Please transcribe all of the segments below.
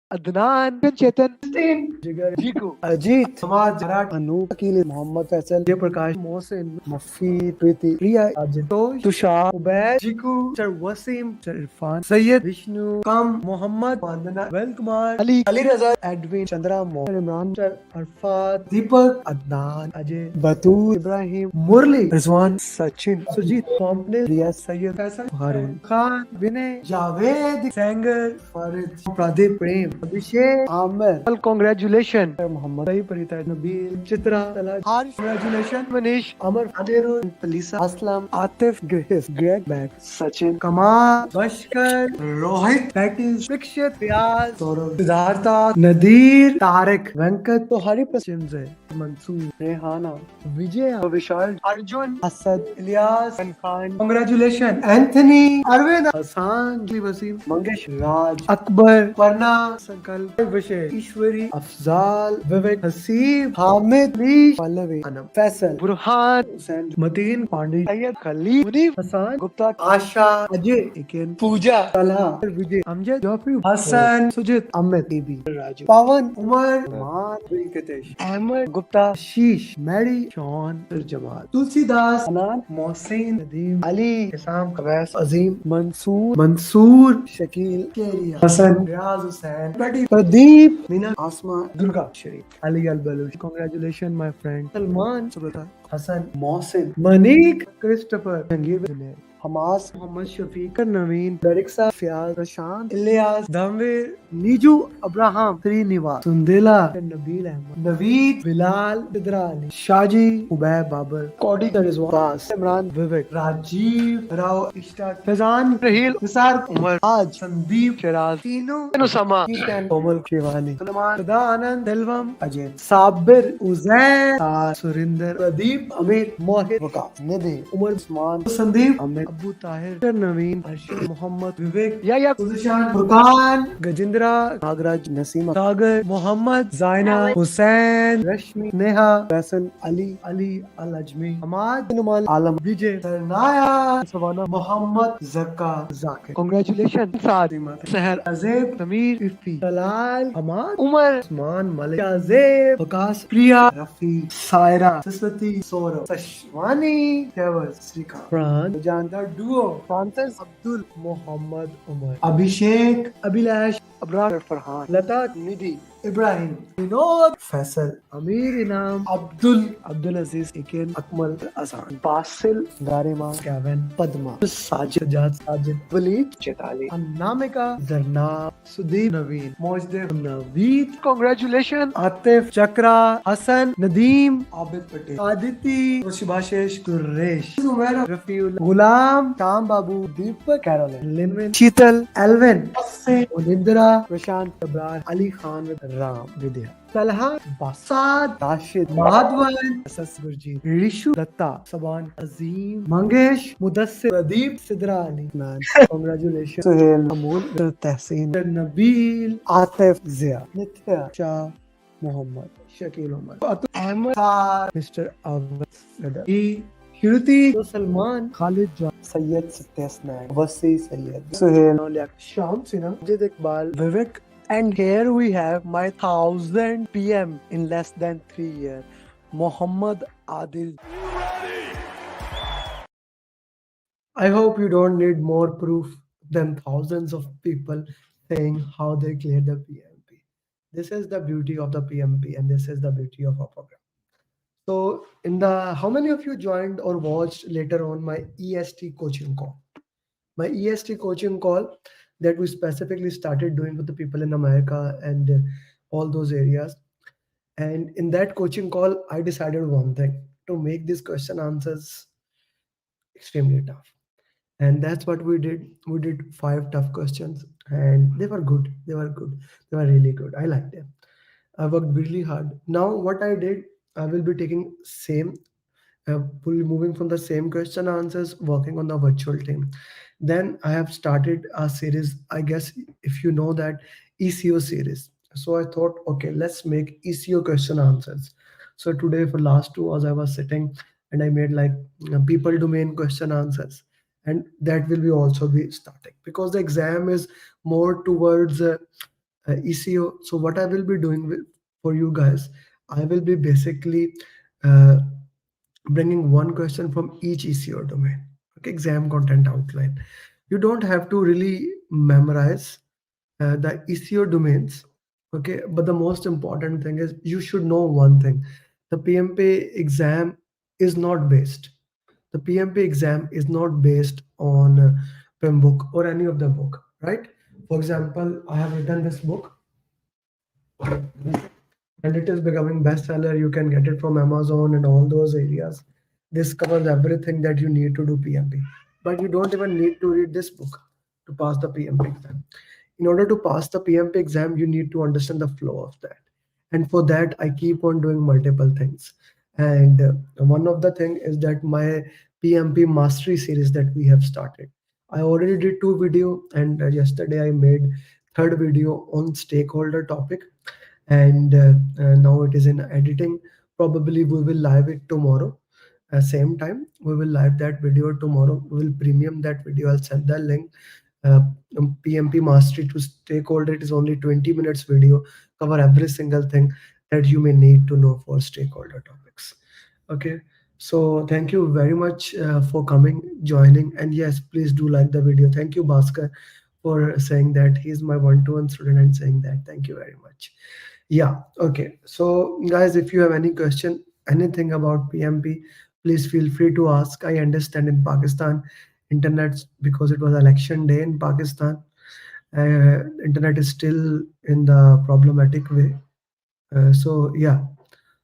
Adnan, Chetan, Jigar, Jiku, Ajit, Samad, Jarat, Anu, Akil, Mohammed Faisal, Jay Prakash, Mohsin, Mufi, Preeti, Priya, Ajit, Tosh, Tushar, Ubaid, Jiku, Sir Wasim, Sir Irfan, Sayyid, Vishnu, Kam, Mohammed, Vandana, Vel Kumar, Ali Raza, Edwin, Chandra, Mohammed, Imran, Sir Arfat, Deepak, Adnan, Ajay, Batul, Ibrahim, Murli, Rizwan, Sachin, Sujit, Complet, Riya, Sayyid, Faisal, Harun, Khan, Vinay, Javed, Sanger, Farid, Pradeep, Prem, Abhishek, Amir. Well, congratulations, Muhammad, Sahi, Parita, Nabil, Chitra, Talaj, Harsh, congratulations, Manish, Amar, Aderu, Talisa, Aslam, Atif, Grace, Greg, Beck, Sachin, Kamal, Bashkar, Rohit, Patis, Prikshit, Riaz, Saurav, Siddhartha, Nadir, Tarek, Venkat, तो हरी प्रश्न है मंसूर रेहाना विजय विशाल Arjun Asad Ilyas Khan congratulation Anthony Arvind Hasan Wasim Mangesh राज अकबर परना संकल्प विषय ईश्वरी अफजाल विवेक Haseeb Hamid leash Pallavi Anam Faisal Burhan Hussain Mateen Pandey Syed Khalil Munif Hasan Gupta आशा अजय इकेन पूजा तलहा विजय Amjad Joffrey Hasan सुजित अमित बीबी राजू पवन उमर मान वेंकटेश अहमद गुप्ता शीश Maddie Shawn Jamal Tulsidas अनान Mohsin Nadeem Ali इसाम कवैस Azeem Mansoor Shakeel Kariya Hasan Riyaz Hussain Pradeep Meena Asma Durga Sharif Ali Al Baloch congratulation my friend Salman Subrata Hasan Mohsin Manik Christopher Jangir Hamas Mohammad Shafiq Naveen Dariksha Fayaz Prashant Ilyas Dhamveer Niju Abraham Srinivas Sundela Nabeel Ahmed Naveed Bilal Bidra Ali Shaji Ubaid Babar Kaudi Rizwan Imran Vivek Rajeev Rao Ishtiaq Faizan Raheel Nisar Umar आज संदीप शराज तीनों नुसमा कोमल शिवानी सलमान सदा आनंद दिलवम अजय साबिर उजैर सुरिंदर प्रदीप अमीर मोहित वकास निधि उमर उस्मान संदीप अमित अबू ताहिर नवीन अर्शद मोहम्मद विवेक या सुशान फुरकान गजेंद्रा नागराज नसीम सागर मोहम्मद जायना हुसैन रश्मि नेहा फैसल अली अली अल अजमी हमाद नुमान आलम विजय सरनाया सवाना मोहम्मद जक्का जाकिर कांग्रेचुलेशन सादिमा सहर अजेब समीर इफ्ती तलाल हमाद उमर उस्मान मलिक अजेब वकास प्रिया रफी सायरा सरस्वती सौरभ सशवानी देवर श्रीकांत प्राण जानदार डुओ फ्रांसिस अब्दुल मोहम्मद उमर अभिषेक अभिलाष अबरार फरहान लता निधि इब्राहिम विनोद फैसल अमीर इनाम अब्दुल अजीज इकेन अकमल असान बासिल गारिमा कैवन पद्मा साजिद वलीद चेताली अन्नामिका जरना सुदीप नवीन मोजदेव नवीद कांग्रेचुलेशन आतिफ चक्रा हसन नदीम आबिद पटेल आदिति सुभाषेश कुरेश उमर रफीउल गुलाम शाम बाबू दीपक कैरोलिन लिनविन शीतल एल्विन ओलिंदरा प्रशांत अब्रार अली खान राम विद्या तलहा बासाद राशिद माधवन गुरजीत ऋषु दत्ता सबान अजीम मंगेश मुदस्सिर प्रदीप सिद्रा अली मैन कांग्रेचुलेशन सुहेल अमूल तहसीन नबील आतिफ जिया नित्या शाह मोहम्मद शकील उमर अहमद मिस्टर अवध श्रुति सलमान खालिद सैयद सत्यस्नान वसी सैयद सुहेल शाम सिन्हा अजय इकबाल विवेक. And here we have my 1000 PM in less than 3 years, Muhammad Adil. I hope you don't need more proof than thousands of people saying how they cleared the PMP. This is the beauty of the PMP, and this is the beauty of our program. So, how many of you joined or watched later on my EST coaching call? My EST coaching call that we specifically started doing with the people in America and all those areas. And in that coaching call, I decided one thing: to make these question answers extremely tough. And that's what we did. We did 5 tough questions, and they were good. They were good. They were really good. I liked them. I worked really hard. Now, what I did, I will be taking same will be moving from the same question answers, working on the virtual team. Then I have started a series, I guess, if you know that, ECO series. So I thought, okay, let's make ECO question answers. So today for last 2 hours, I was sitting and I made like people domain question answers. And that will be also be static because the exam is more towards ECO. So what I will be doing for you guys, I will be basically uh, bringing one question from each ECO domain. Okay, exam content outline. You don't have to really memorize the ECO domains. Okay, but the most important thing is you should know one thing: the PMP exam is not based. The PMP exam is not based on PIM book or any of the book, right? For example, I have written this book and it is becoming bestseller. You can get it from Amazon and all those areas. This covers everything that you need to do PMP, but you don't even need to read this book to pass the PMP exam. In order to pass the PMP exam, you need to understand the flow of that, and for that I keep on doing multiple things. And one of the thing is that my PMP Mastery series that we have started. I already did two video, and yesterday I made third video on stakeholder topic, and now it is in editing. Probably we will live it tomorrow. Same time we will live that video tomorrow. We will premium that video. I'll send the link. uh, PMP Mastery to stakeholder. It is only 20 minutes video. Cover every single thing that you may need to know for stakeholder topics. Okay. So thank you very much for coming, joining, and yes, please do like the video. Thank you, Bhaskar, for saying that he's my one-to-one student and saying that. Thank you very much. Yeah, okay. So, guys, if you have any question, anything about PMP, please feel free to ask. I understand in Pakistan, internet, because it was election day in Pakistan, internet is still in the problematic way. So, yeah,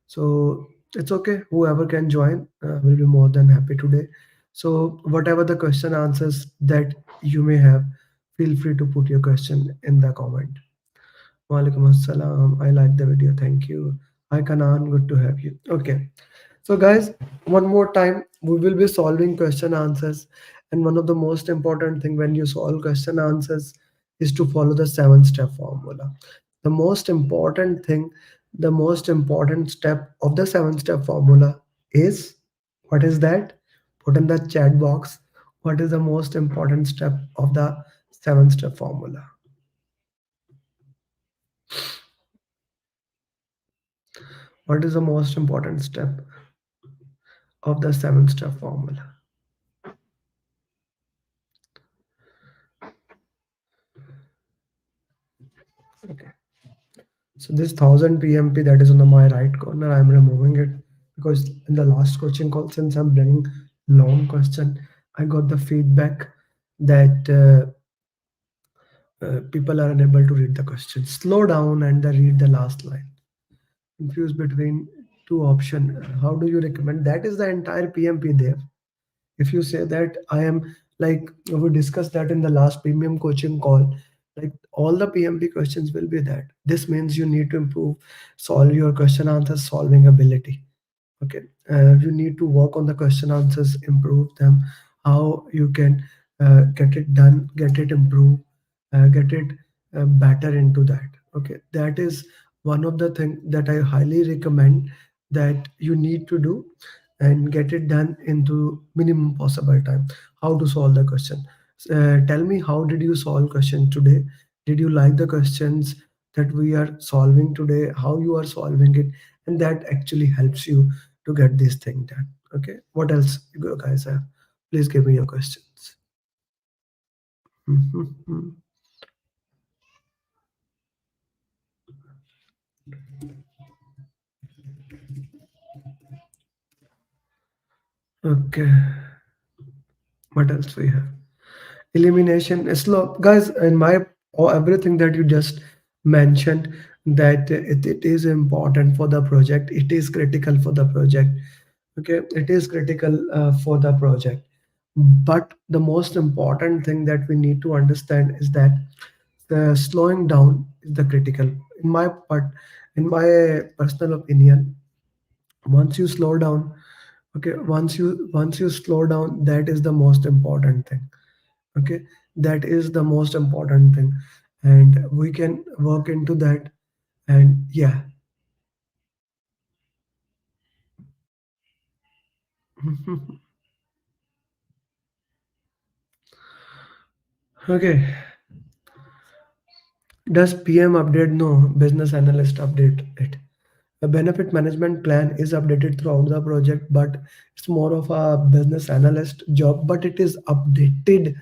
so it's okay. Whoever can join will be more than happy today. So, whatever the question answers that you may have, feel free to put your question in the comment. Walaikum assalam. I like the video. Thank you. Hi Kanan, good to have you. Okay. So guys, one more time, we will be solving question answers. And one of the most important thing when you solve question answers is to follow the 7-step formula. The most important thing, the most important step of the 7-step formula is, what is that? Put in the chat box. What is the most important step of the 7-step formula? What is the most important step of the 7-step formula? Okay. So this 1000 PMP that is on the my right corner, I'm removing it because in the last coaching call, since I'm bringing long question, I got the feedback that people are unable to read the question. Slow down and then read the last line. Confused between two option. How do you recommend? That is the entire PMP there. If you say that I am, like we discussed that in the last premium coaching call, like all the PMP questions will be that. This means you need to improve, solve your question answer solving ability. Okay, you need to work on the question answers, improve them, how you can get it done, get it improved, get it better into that. Okay, that is one of the things that I highly recommend that you need to do and get it done into minimum possible time. How to solve the question? Tell me, how did you solve question today? Did you like the questions that we are solving today? How you are solving it? And that actually helps you to get this thing done. Okay, what else you guys have? Please give me your questions. Mhm. Okay, what else we have? Elimination is slow, guys. In my, or everything that you just mentioned, that it is important for the project. It is critical for the project. Okay, it is critical for the project. But the most important thing that we need to understand is that the slowing down is the critical. In my part, in my personal opinion, once you slow down, okay, once you slow down, that is the most important thing. Okay, that is the most important thing, and we can work into that. And yeah. Okay, Does PM update? No, business analyst update it. A benefit management plan is updated throughout the project, but it's more of a business analyst job, but it is updated.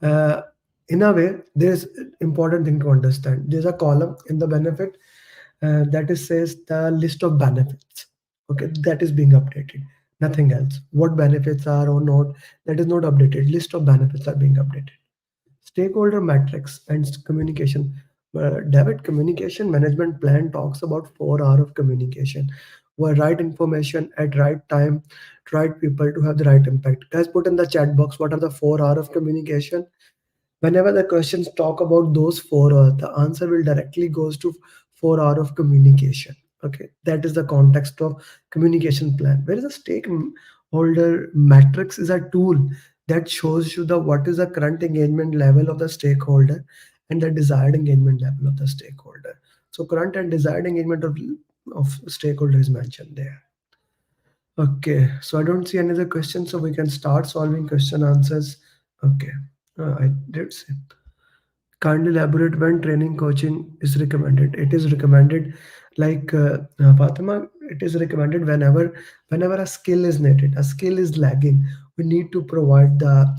Uh, in a way, there's important thing to understand. There's a column in the benefit that is says the list of benefits. Okay, that is being updated. Nothing else. What benefits are or not, that is not updated. List of benefits are being updated. Stakeholder metrics and communication. David, communication management plan talks about 4 hours of communication, where right information at right time, to right people to have the right impact. Guys, put in the chat box what are the 4 hours of communication. Whenever the questions talk about those 4 hours, the answer will directly goes to 4 hours of communication. Okay, that is the context of communication plan. Whereas a stakeholder matrix is a tool that shows you the what is the current engagement level of the stakeholder and the desired engagement level of the stakeholder. So current and desired engagement of stakeholder is mentioned there. Okay, so I don't see any other questions, so we can start solving question answers. Okay, I did see. Kindly elaborate when training coaching is recommended. It is recommended like Fatima, it is recommended whenever a skill is needed, a skill is lagging, we need to provide the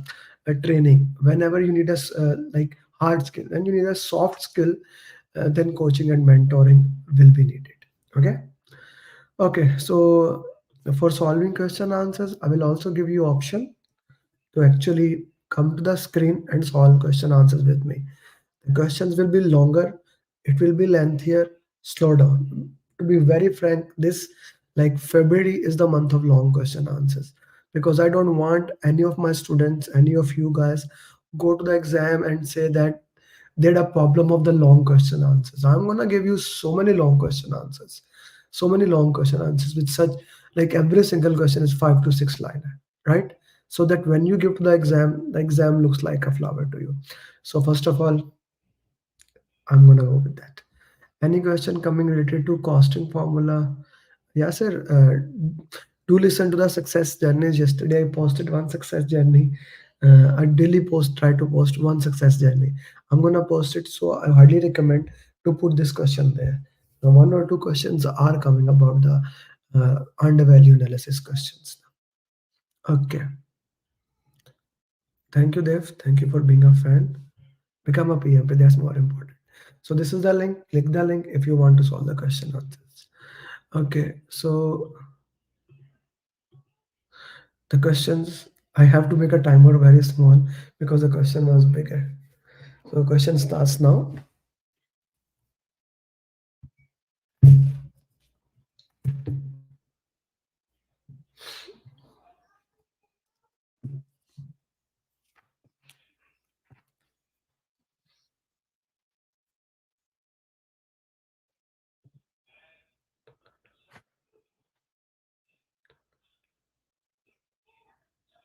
training. Whenever you need like hard skill and you need a soft skill, then coaching and mentoring will be needed. Okay. Okay, so for solving question answers, I will also give you option to actually come to the screen and solve question answers with me. The questions will be longer, it will be lengthier. Slow down. To be very frank, this like February is the month of long question answers, because I don't want any of my students, any of you guys go to the exam and say that they had a problem of the long question answers. I'm gonna give you so many long question answers, so many long question answers with such like every single question is 5 to 6 liner, right? So that when you give to the exam looks like a flower to you. So first of all, I'm gonna go with that. Any question coming related to costing formula? Yeah, sir. Do listen to the success journeys. Yesterday, I posted one success journey. I daily try to post one success journey. I'm gonna post it, so I highly recommend to put this question there. Now, one or two questions are coming about the undervalue analysis questions. Okay. Thank you, Dev. Thank you for being a fan. Become a PMP. That's more important. So this is the link. Click the link if you want to solve the question answers. Okay, so the questions, I have to make a timer very small because the question was bigger. So question starts now.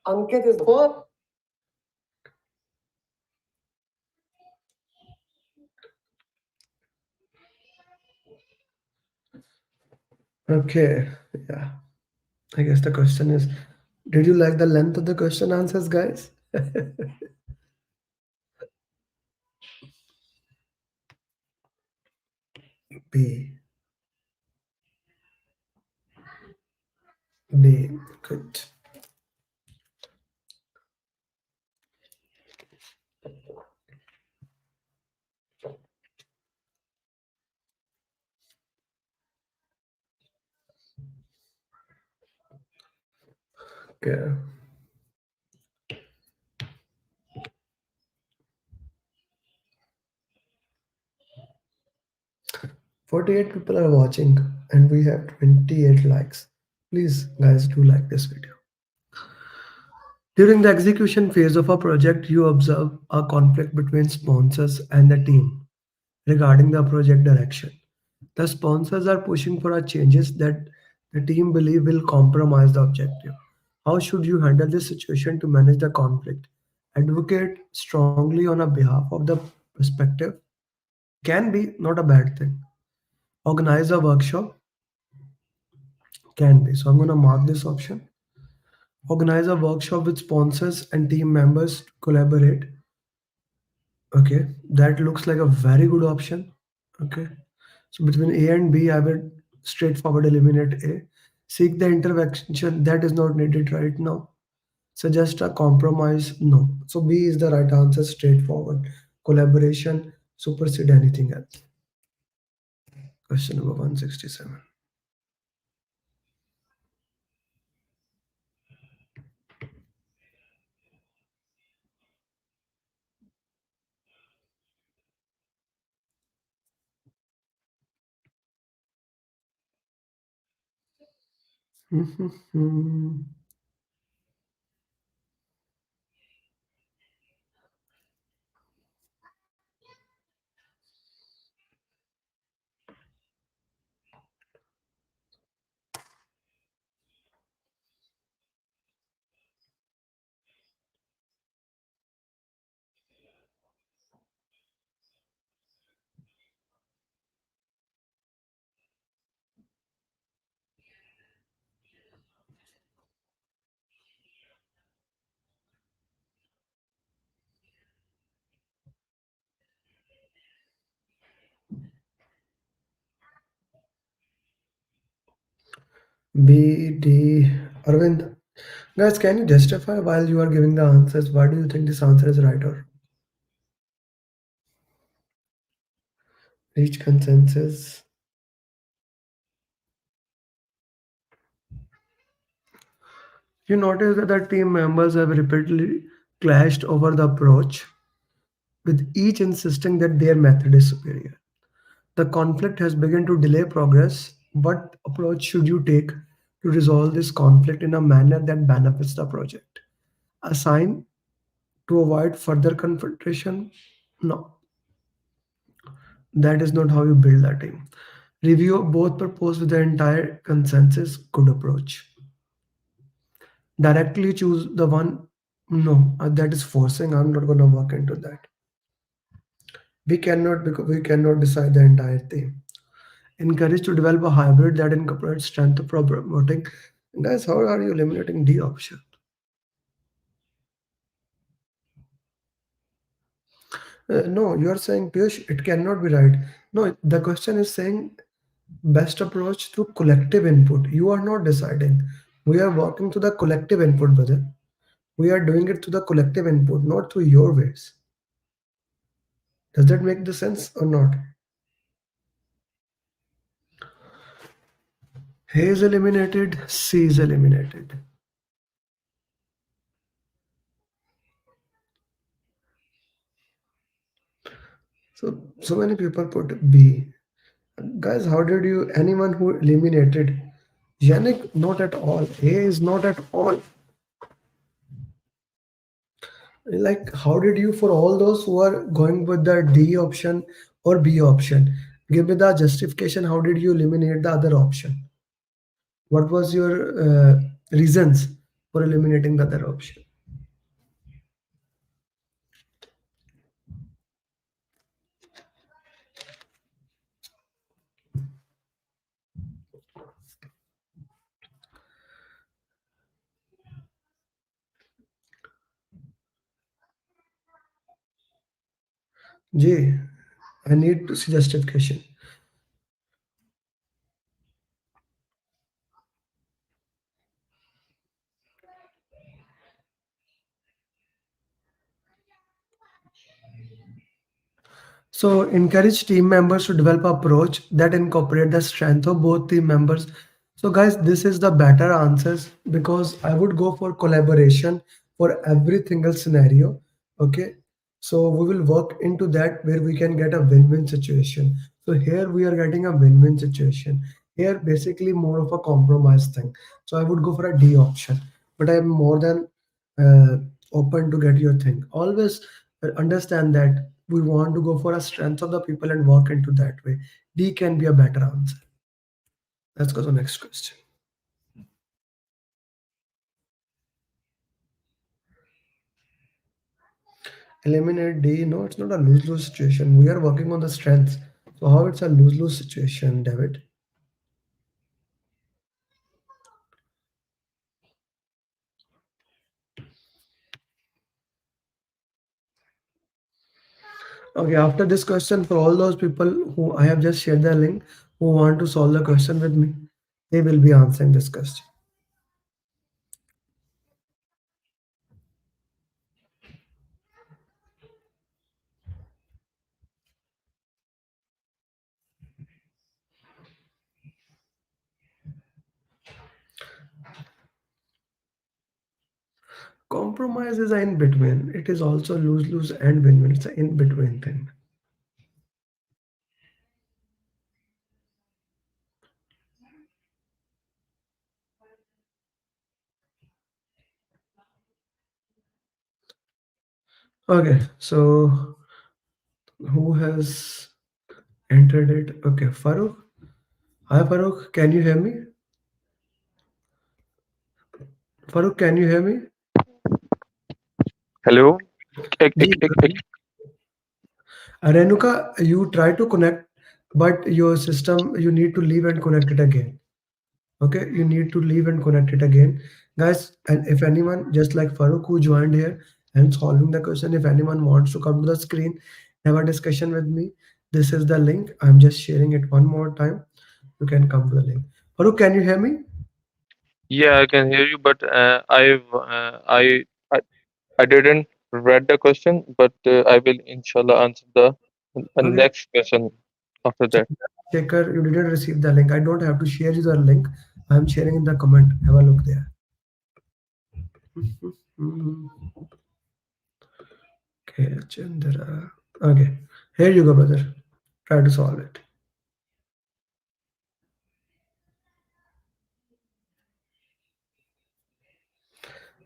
Ankit is four. Okay, yeah. I guess the question is, did you like the length of the question answers, guys? B, B, good. Okay. 48 people are watching and we have 28 likes. Please, guys, do like this video. During the execution phase of a project, you observe a conflict between sponsors and the team regarding the project direction. The sponsors are pushing for a changes that the team believe will compromise the objective. How should you handle this situation to manage the conflict? Advocate strongly on a behalf of the perspective can be not a bad thing. Organize a workshop can be. So I'm going to mark this option. Organize a workshop with sponsors and team members to collaborate. Okay, that looks like a very good option. Okay, so between A and B, I will straightforward eliminate A. Seek the intervention that is not needed right now. Suggest a compromise. No. So B is the right answer, straightforward. Collaboration supersede anything else. Question number 167. B, D, Arvind. Guys, can you justify while you are giving the answers? Why do you think this answer is right or reach consensus? You notice that the team members have repeatedly clashed over the approach, with each insisting that their method is superior. The conflict has begun to delay progress. What approach should you take to resolve this conflict in a manner that benefits the project? Assign to avoid further confrontation? No, that is not how you build a team. Review both proposed with the entire consensus. Good approach. Directly choose the one. No, that is forcing. I'm not going to work into that. We cannot because we cannot decide the entire thing. Encourage to develop a hybrid that incorporates strength of promoting. Guys, how are you eliminating D option? No, you are saying Piyush, it cannot be right. No, the question is saying best approach through collective input. You are not deciding. We are working to the collective input, brother. We are doing it through the collective input, not through your ways. Does that make the sense or not? A is eliminated, C is eliminated. So many people put B. Guys, how did you, anyone who eliminated Yannick, not at all. A is not at all. Like, how did you, for all those who are going with the D option or B option, give me the justification. How did you eliminate the other option? What was your reasons for eliminating the other option? J, I need to see justification. So encourage team members to develop approach that incorporate the strength of both team members. So guys, this is the better answers because I would go for collaboration for every single scenario. Okay. So we will work into that where we can get a win-win situation. So here we are getting a win-win situation. Here basically more of a compromise thing. So I would go for a D option, but I'm more than uh, open to get your thing. Always understand that we want to go for a strength of the people and work into that way. D can be a better answer. Let's go to the next question. Eliminate D. No, it's not a lose-lose situation. We are working on the strengths. So how it's a lose-lose situation, David? Okay, after this question, for all those people who I have just shared the link, who want to solve the question with me, they will be answering this question. Compromise is an in between. It is also lose lose and win win. It's an in between thing. Okay, so who has entered it? Okay, Farooq. Hi, Farooq. Can you hear me? Farooq, can you hear me? Hello. Ji. Renuka, you try to connect, but your system, you need to leave and connect it again. Okay, you need to leave and connect it again, guys. And if anyone, just like Farooq who joined here and solving the question, if anyone wants to come to the screen, have a discussion with me, this is the link. I'm just sharing it one more time. You can come to the link. Farooq, can you hear me? Yeah, I can hear you, but I didn't read the question, but I will inshallah answer the Okay, next question after that. Checker, you didn't receive the link. I don't have to share you the link. I'm sharing in the comment. Have a look there. Mhm. Okay, Chandra. Okay, here you go, brother. Try to solve it.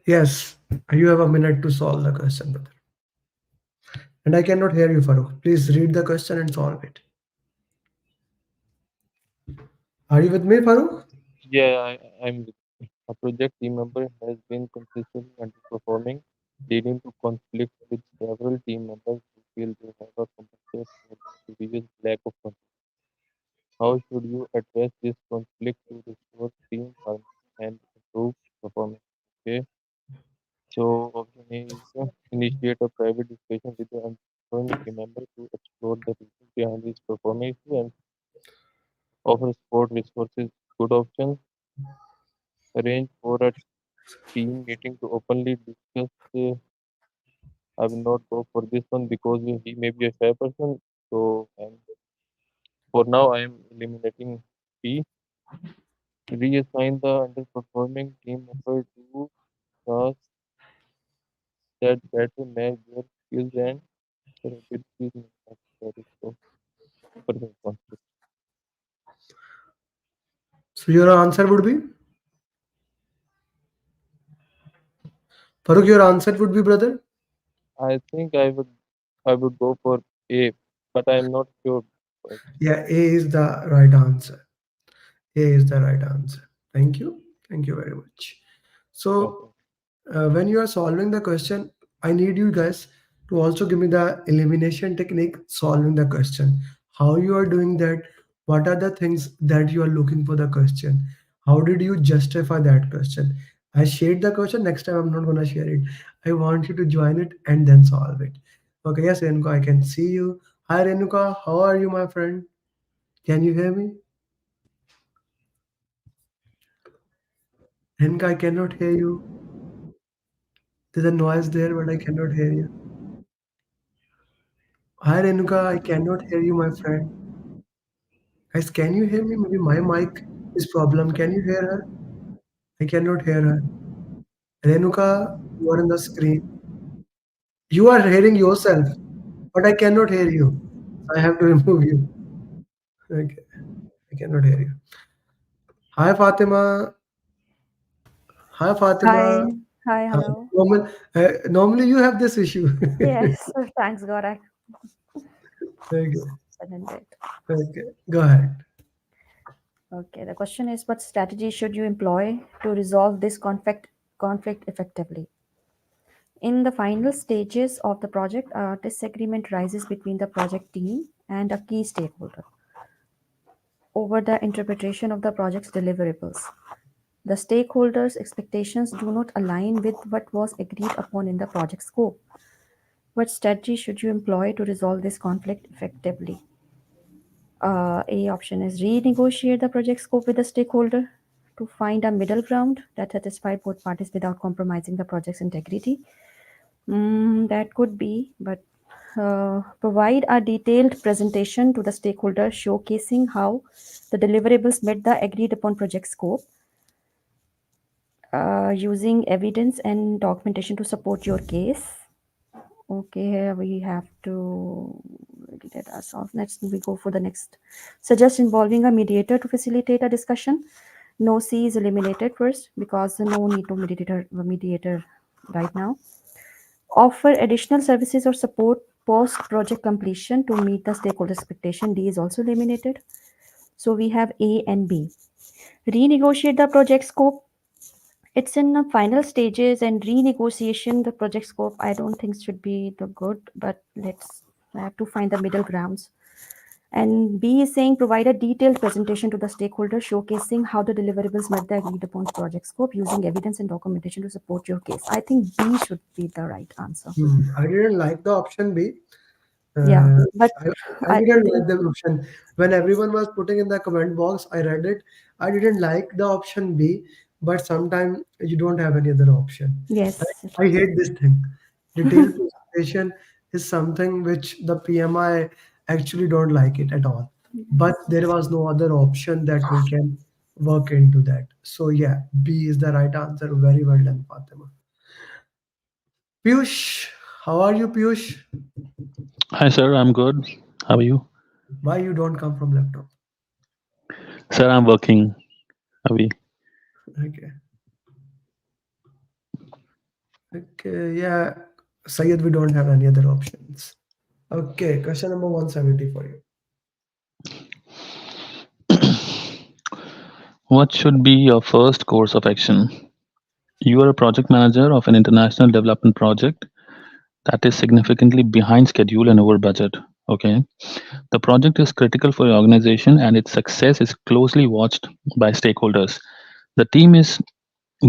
Yes, you have a minute to solve the question, brother. And I cannot hear you, Farooq. Please read the question and solve it. Are you with me, Farooq? Yeah, I'm a project team member has been consistently underperforming, leading to conflict with several team members who feel they have a compensate for the previous lack of control. How should you address this conflict to restore team harmony and improve performance? Okay. So option A is initiate a private discussion with the unconfirmed team member to explore the reasons behind his performance and offer support resources. Good option. Arrange for a team meeting to openly discuss. I will not go for this one because he may be a shy person. So for now, I am eliminating B. Reassign the underperforming team member to tasks that better match their skills and capabilities necessary. So, person conflict. So your answer would be? Farooq, your answer would be, brother? I think I would go for A, but I'm not sure. Yeah, A is the right answer. A is the right answer. Thank you. Thank you very much. So Okay. when you are solving the question, I need you guys to also give me the elimination technique solving the question. How you are doing that? What are the things that you are looking for the question? How did you justify that question? I shared the question. Next time I'm not gonna share it. I want you to join it and then solve it. Okay, yes, Renuka, I can see you. Hi Renuka, how are you, my friend? Can you hear me? Renuka, I cannot hear you. There's a noise there, but I cannot hear you. Hi Renuka, I cannot hear you, my friend. Guys, can you hear me? Maybe my mic is problem. Can you hear her? I cannot hear her. Renuka, you are on the screen. You are hearing yourself, but I cannot hear you. I have to remove you. Okay, I cannot hear you. Hi Fatima. Hi Hi, Fatima. hi, Hi. hello. Normally you have this issue. Yes, thanks God, I Okay, couldn't it. okay. Go ahead. Okay, the question is, what strategy should you employ to resolve this conflict effectively? In the final stages of the project, a disagreement rises between the project team and a key stakeholder over the interpretation of the project's deliverables. The stakeholders' expectations do not align with what was agreed upon in the project scope. What strategy should you employ to resolve this conflict effectively? A option is renegotiate the project scope with the stakeholder to find a middle ground that satisfies both parties without compromising the project's integrity. That could be, but provide a detailed presentation to the stakeholder showcasing how the deliverables met the agreed upon project scope, using evidence and documentation to support your case. Okay, here we have to get ourselves. Next, we go for the next. Suggest involving a mediator to facilitate a discussion. No C is eliminated first because no need to mediator right now. Offer additional services or support post project completion to meet the stakeholder expectation. D is also eliminated. So we have A and B. Renegotiate the project scope. It's in the final stages, and renegotiation the project scope I don't think should be the good, but let's I have to find the middle grounds. And B is saying provide a detailed presentation to the stakeholder showcasing how the deliverables met the agreed upon project scope using evidence and documentation to support your case. I think B should be the right answer. I didn't like the option B. Yeah, Uh, but I I didn't think like the option. When everyone was putting in the comment box, I read it. I didn't like the option B, but sometimes you don't have any other option. yes. I hate this thing. Detailed presentation is something which the PMI actually don't like it at all. But there was no other option that we can work into that. So yeah, B is the right answer. Very well done, Fatima. Piyush, how are you, Piyush? Hi, sir. I'm good. How are you? Why you don't come from laptop? Sir, I'm working. Avi. Okay. Okay, yeah. Sayed, we don't have any other options. Okay, question number 170 for you. What should be your first course of action? You are a project manager of an international development project that is significantly behind schedule and over budget. Okay. The project is critical for your organization and its success is closely watched by stakeholders. The team is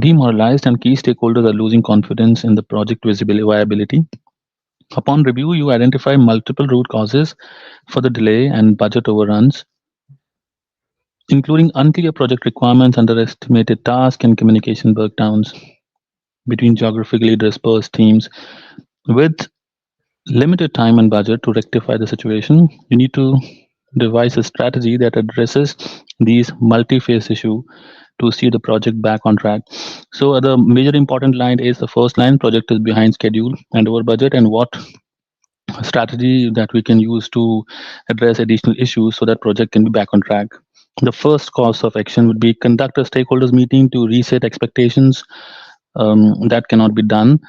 demoralized and key stakeholders are losing confidence in the project viability. Upon review, you identify multiple root causes for the delay and budget overruns, including unclear project requirements, underestimated tasks, and communication breakdowns between geographically dispersed teams. With limited time and budget to rectify the situation, you need to devise a strategy that addresses these multi-phase issue to see the project back on track. So the major important line is the first line: project is behind schedule and over budget, and what strategy that we can use to address additional issues so that project can be back on track. The first course of action would be conduct a stakeholders meeting to reset expectations. That cannot be done.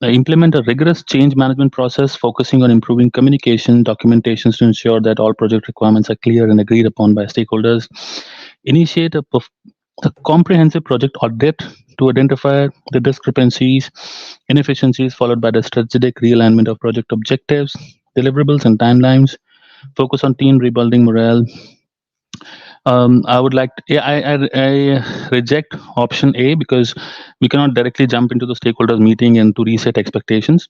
Implement a rigorous change management process focusing on improving communication, documentations to ensure that all project requirements are clear and agreed upon by stakeholders. Initiate a comprehensive project audit to identify the discrepancies, inefficiencies, followed by the strategic realignment of project objectives, deliverables, and timelines. Focus on team rebuilding morale. I would like to, yeah, I reject option A because we cannot directly jump into the stakeholders meeting and to reset expectations.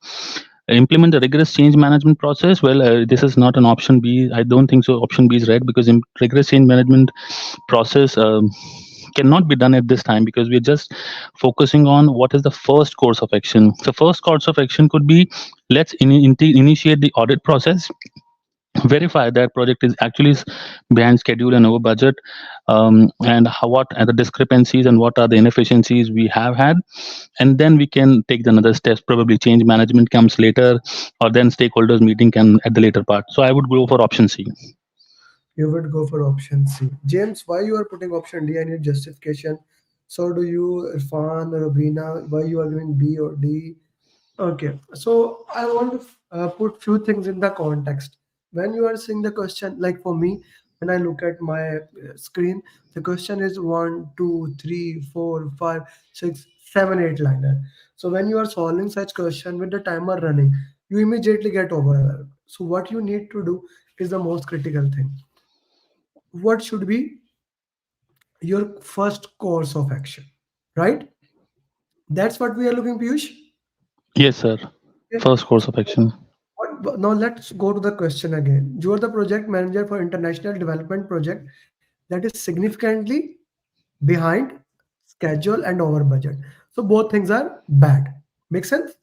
Implement the rigorous change management process. Well, this is not an option B. I don't think so. Option B is right because in rigorous change management process cannot be done at this time because we're just focusing on what is the first course of action. The first course of action could be let's initiate the audit process, verify that project is actually behind schedule and over budget, and what are the discrepancies and what are the inefficiencies we have had, and then we can take the another steps. Probably change management comes later, or then stakeholders meeting can at the later part. So I would go for option C. You would go for option C. James, why you are putting option D? I need justification. So do you, Irfan or Abina, why you are giving B or D? Okay, so I want to put few things in the context. When you are seeing the question, like for me, when I look at my screen, the question is 1, 2, 3, 4, 5, 6, 7, 8 liner. So when you are solving such question with the timer running, you immediately get overwhelmed. So what you need to do is the most critical thing. What should be your first course of action, right? That's what we are looking, Piyush. Yes, sir. First course of action. Now let's go to the question again. You are the project manager for international development project that is significantly behind schedule and over budget. So both things are bad. Make sense?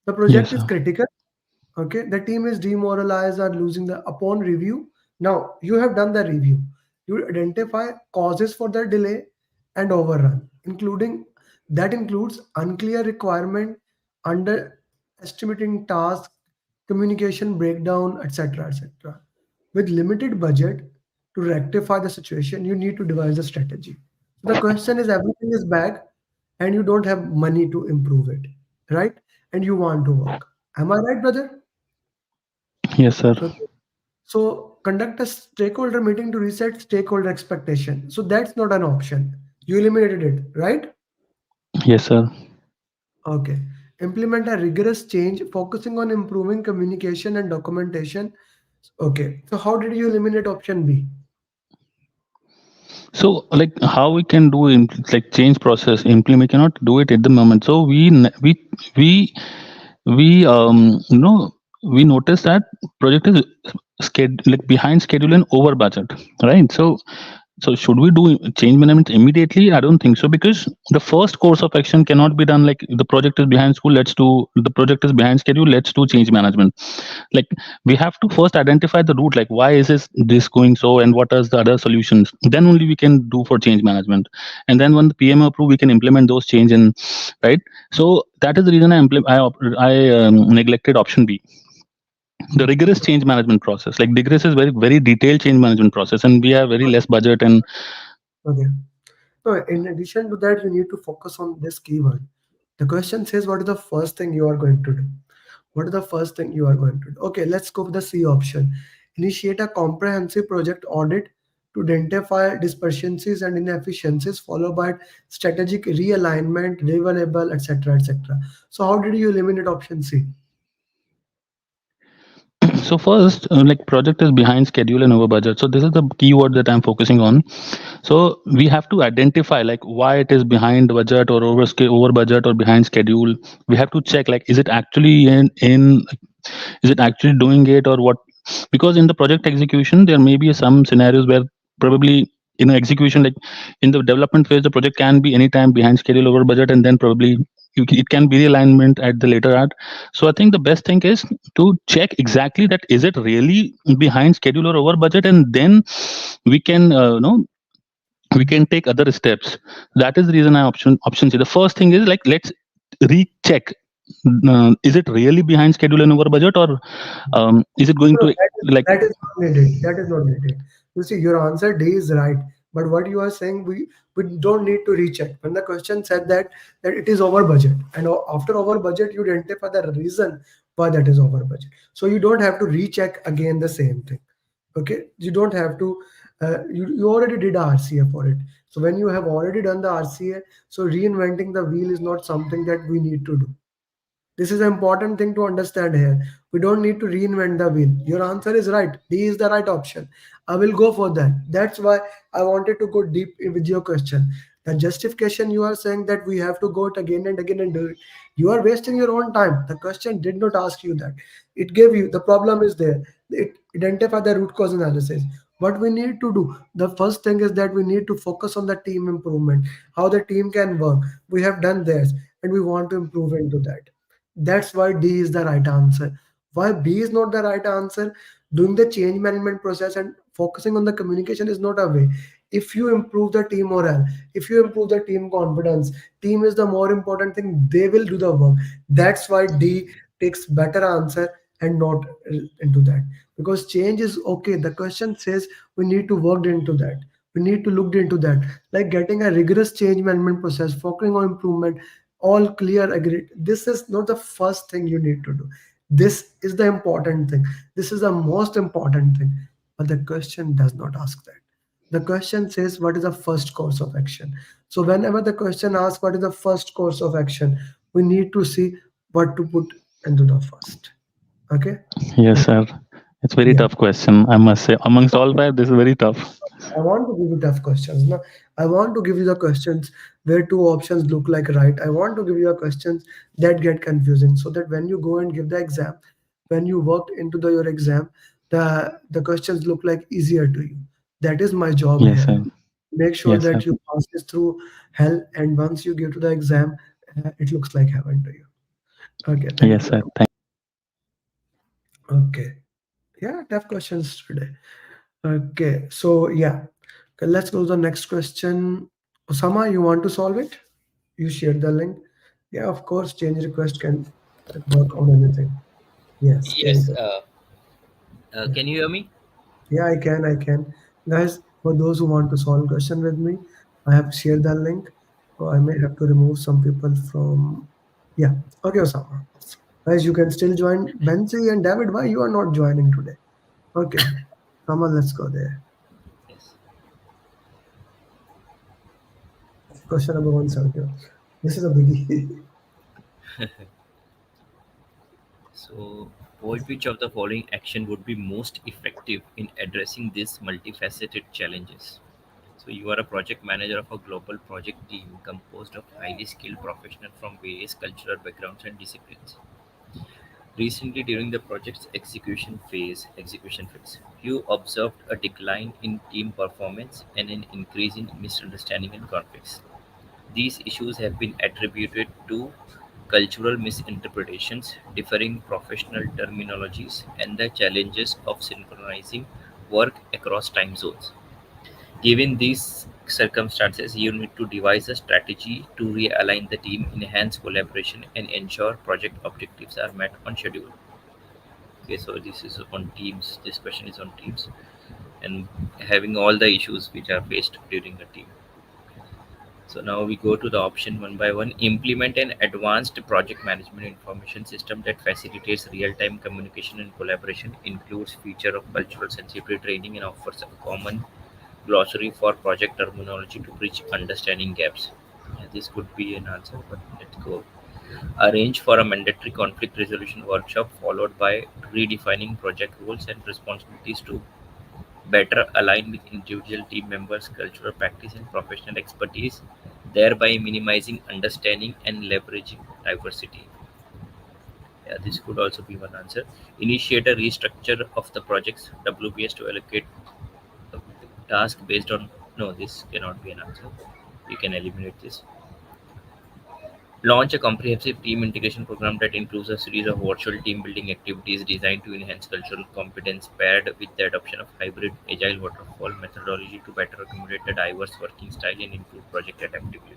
The Yes, project is sir. critical. Okay, the team is demoralized or losing the upon review. Now you have done the review. You identify causes for the delay and overrun, including that includes unclear requirement, underestimating tasks, communication breakdown, etc., etc. With limited budget to rectify the situation, you need to devise a strategy. So the question is everything is bad and you don't have money to improve it, right? And you want to work. Am I right, brother? Yes, sir. Okay. So conduct a stakeholder meeting to reset stakeholder expectation. So that's not an option. You eliminated it, right? Yes, sir. Okay. Implement a rigorous change focusing on improving communication and documentation. Okay. So how did you eliminate option B? So, like, how we can do like change process implement? We cannot do it at the moment. So we we notice that project is like behind schedule and over budget, right? So should we do change management immediately? I don't think so, because the first course of action cannot be done like the project is behind school. Let's do the project is behind schedule. Let's do change management. Like, we have to first identify the root, like why is this going so, and what are the other solutions. Then only we can do for change management, and then when the PM approve, we can implement those change in, right. So that is the reason I neglected option B, the rigorous change management process. Like, rigorous is very detailed change management process, and we have very less budget. And Okay. So in addition to that, you need to focus on this keyword. The question says, what is the first thing you are going to do? What is the first thing you are going to do? Okay, let's go with the C option. Initiate a comprehensive project audit to identify discrepancies and inefficiencies, followed by strategic realignment, deliverable, etc., etc. So how did you eliminate option C? so first, like, project is behind schedule and over budget. So this is the keyword that I'm focusing on. So we have to identify like why it is behind budget or over budget or behind schedule. We have to check, like, is it actually in is it actually doing it or what? Because in the project execution there may be some scenarios where probably in execution, like in the development phase, the project can be anytime behind schedule, over budget, and then probably it can be realignment at the later art. So I think the best thing is to check exactly that is it really behind schedule or over budget, and then we can we can take other steps. That is the reason I option C. The first thing is, like, let's recheck, is it really behind schedule and over budget, or is it going No, to, like, that is not needed. That is not needed. You see, your answer D is right. But what you are saying, we don't need to recheck. When the question said that it is over budget, and after over budget, you identify the reason why that is over budget. So you don't have to recheck again the same thing. Okay, you don't have to. You already did RCA for it. So when you have already done the RCA, so reinventing the wheel is not something that we need to do. This is an important thing to understand here. We don't need to reinvent the wheel. Your answer is right. D is the right option. I will go for that. That's why I wanted to go deep with your question. The justification you are saying that we have to go it again and again and do it. You are wasting your own time. The question did not ask you that. It gave you the problem is there. It identify the root cause analysis. What we need to do, the first thing is that we need to focus on the team improvement, how the team can work. We have done this and we want to improve into that. That's why D is the right answer. Why B is not the right answer? Doing the change management process and focusing on the communication is not a way. If you improve the team morale, if you improve the team confidence, team is the more important thing. They will do the work. That's why D takes better answer and not into that. Because change is okay. The question says we need to work into that. We need to look into that. Like getting a rigorous change management process, focusing on improvement, all clear, agreed. This is not the first thing you need to do. This is the important thing. This is the most important thing. But the question does not ask that. The question says, what is the first course of action? So whenever the question asks what is the first course of action, we need to see what to put into the first. Okay. yes, sir. It's very Yeah. tough question, I must say. Amongst all five, this is very tough. I want to give you tough questions. No, I want to give you the questions where two options look like right. I want to give you a questions that get confusing, so that when you go and give the exam, when you worked into your exam, the questions look like easier to you. That is my job Yes, here. sir. Make sure Yes, sir. that you pass this through hell, and once you give to the exam, it looks like heaven to you. Okay, thank Yes, you sir. very much. Okay, yeah, tough questions today. Okay, so yeah, okay, let's go to the next question. Osama, you want to solve it? You shared the link. Yeah, of course, change request can work on anything. Yes, change Yes. request. Yeah, Can you hear me? yeah, I can, I can. Guys, for those who want to solve question with me, I have shared the link. So I may have to remove some people from. Yeah, okay, Osama. Guys, you can still join. Benzi and David, why you are not joining today? Okay, Osama, let's go there. Yes. Question number 171. This is a biggie. So, what which of the following action would be most effective in addressing these multifaceted challenges? So, you are a project manager of a global project team composed of highly skilled professionals from various cultural backgrounds and disciplines. Recently, during the project's execution phase, you observed a decline in team performance and an increase in misunderstanding and conflicts. These issues have been attributed to cultural misinterpretations, differing professional terminologies, and the challenges of synchronizing work across time zones. Given these circumstances, you need to devise a strategy to realign the team, enhance collaboration, and ensure project objectives are met on schedule. Okay, so this is on Teams. This question is on Teams and having all the issues which are faced during the team. So now we go to the option one by one. Implement an advanced project management information system that facilitates real-time communication and collaboration, includes feature of cultural sensitivity training, and offers a common glossary for project terminology to bridge understanding gaps. Yeah, this could be an answer, but let's go. Arrange for a mandatory conflict resolution workshop followed by redefining project roles and responsibilities to better align with individual team members' cultural practice and professional expertise, thereby minimizing understanding and leveraging diversity. Yeah, this could also be one answer. Initiate a restructure of the project's WBS to allocate a task based on. No, this cannot be an answer. You can eliminate this. Launch a comprehensive team integration program that includes a series of virtual team building activities designed to enhance cultural competence, paired with the adoption of hybrid agile waterfall methodology to better accommodate the diverse working style and improve project adaptability.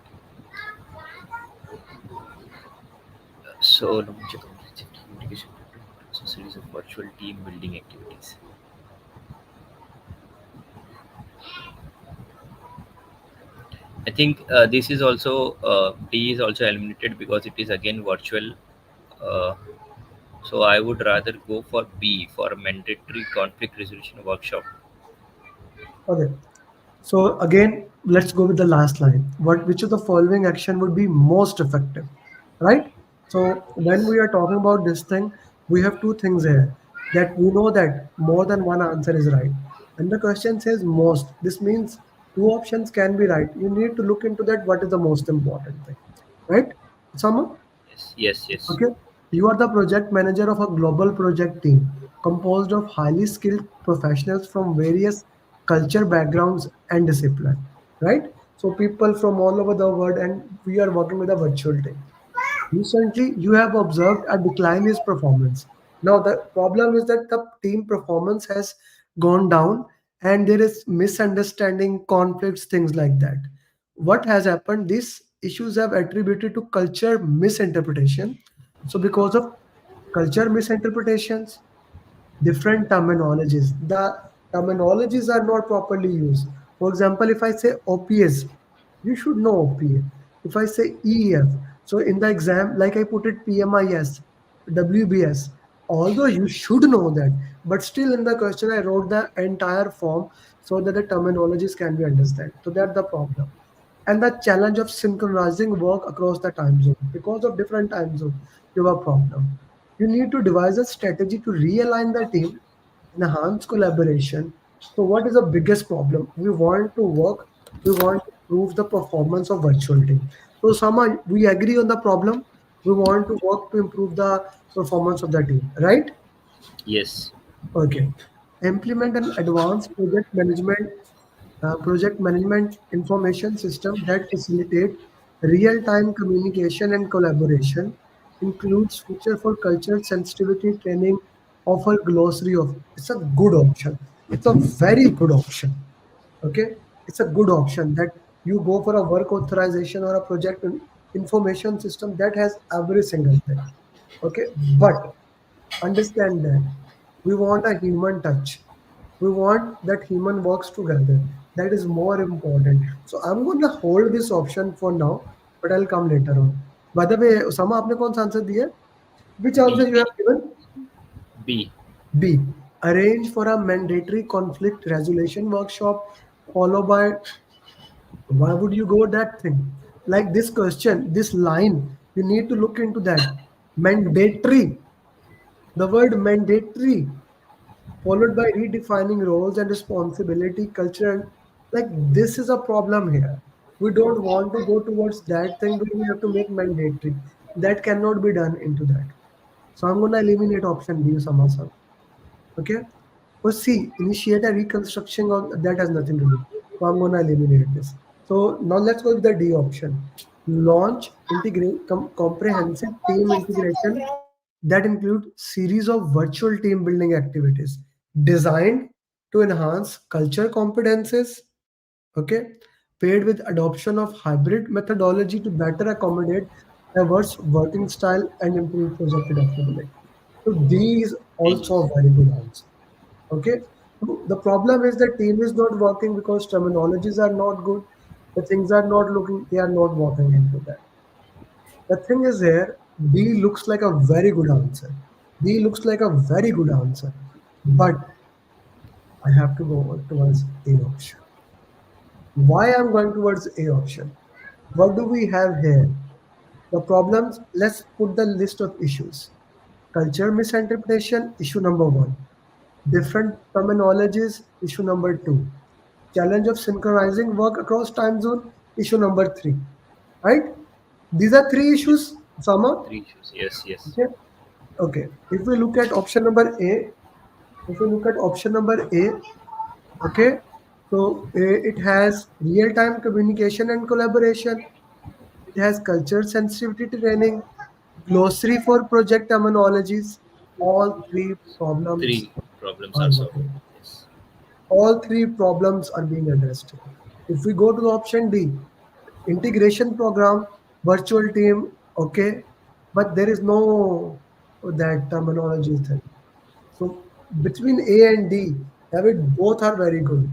So, launch a comprehensive team integration program that includes a series of virtual team building activities. I think this is also D is also eliminated because it is again virtual. Uh, so I would rather go for B for a mandatory conflict resolution workshop. Okay. So again, let's go with the last line. Which of the following action would be most effective? Right? So when Yes. we are talking about this thing, we have two things here that we know that more than one answer is right. And the question says most. This means two options can be right. You need to look into that what is the most important thing. Right? Someone? Yes. Yes. Yes. Okay. You are the project manager of a global project team composed of highly skilled professionals from various culture backgrounds and discipline. Right? So people from all over the world, and we are working with a virtual team. Recently, you have observed a decline in performance. Now, the problem is that the team performance has gone down and there is misunderstanding, conflicts, things like that. What has happened? These issues have attributed to culture misinterpretation. So, because of culture misinterpretations, different terminologies. The terminologies are not properly used. For example, if I say OPS, you should know OPA. If I say EF, so in the exam, like I put it PMIS, WBS, although you should know that, but still in the question I wrote the entire form so that the terminologies can be understood. So that's the problem. And the challenge of synchronizing work across the time zone. Because of different time zones, you have a problem. You need to devise a strategy to realign the team, enhance collaboration, So what is the biggest problem? We want to improve the performance of virtual team. So Sama, we agree on the problem. We want to work to improve the performance of the team, right? Yes. Okay. Implement an advanced project management information system that facilitate real-time communication and collaboration, includes feature for culture sensitivity training, offer glossary of. It's a good option. It's a very good option. Okay, it's a good option that you go for a work authorization or a project information system that has every single thing. Okay, but understand that we want a human touch. We want that human works together. That is more important. So I'm going to hold this option for now, but I'll come later on. By the way, Osama, आपने कौन सा answer दिया? Which B. answer you have given? B. B. Arrange for a mandatory conflict resolution workshop followed by. Why would you go that thing? Like this question, this line, you need to look into that. Mandatory. The word mandatory followed by redefining roles and responsibility culture. Like this is a problem here. We don't want to go towards that thing where we have to make mandatory. That cannot be done into that. So I'm going to eliminate option B, Samasa. Okay. But see, initiate a reconstruction of that has nothing to do. So I'm going to eliminate this. So now let's go with the D option. Launch integrate comprehensive team integration that include series of virtual team building activities designed to enhance culture competences. Okay, paired with adoption of hybrid methodology to better accommodate diverse working style and improve project adaptability. So these D. also a very good answer. Okay. So the problem is the team is not working because terminologies are not good. The things are not looking, they are not working into that. The thing is here, D looks like a very good answer. D looks like a very good answer. But I have to go towards A option. Why I'm going towards A option? What do we have here? The problems, let's put the list of issues. Culture misinterpretation, issue number one. Different terminologies, issue number two. Challenge of synchronizing work across time zone, issue number three. Right? These are three issues, Sama. Three issues. Yes. Yes. Okay. Okay. If we look at option number A, if we look at option number A, okay, so it has real-time communication and collaboration. It has culture sensitivity training, glossary for project terminologies. All three problems Three problems are are solved. working. Yes. All three problems are being addressed. If we go to option D, integration program, virtual team, okay, but there is no that terminology thing. So between A and D, David, both are very good,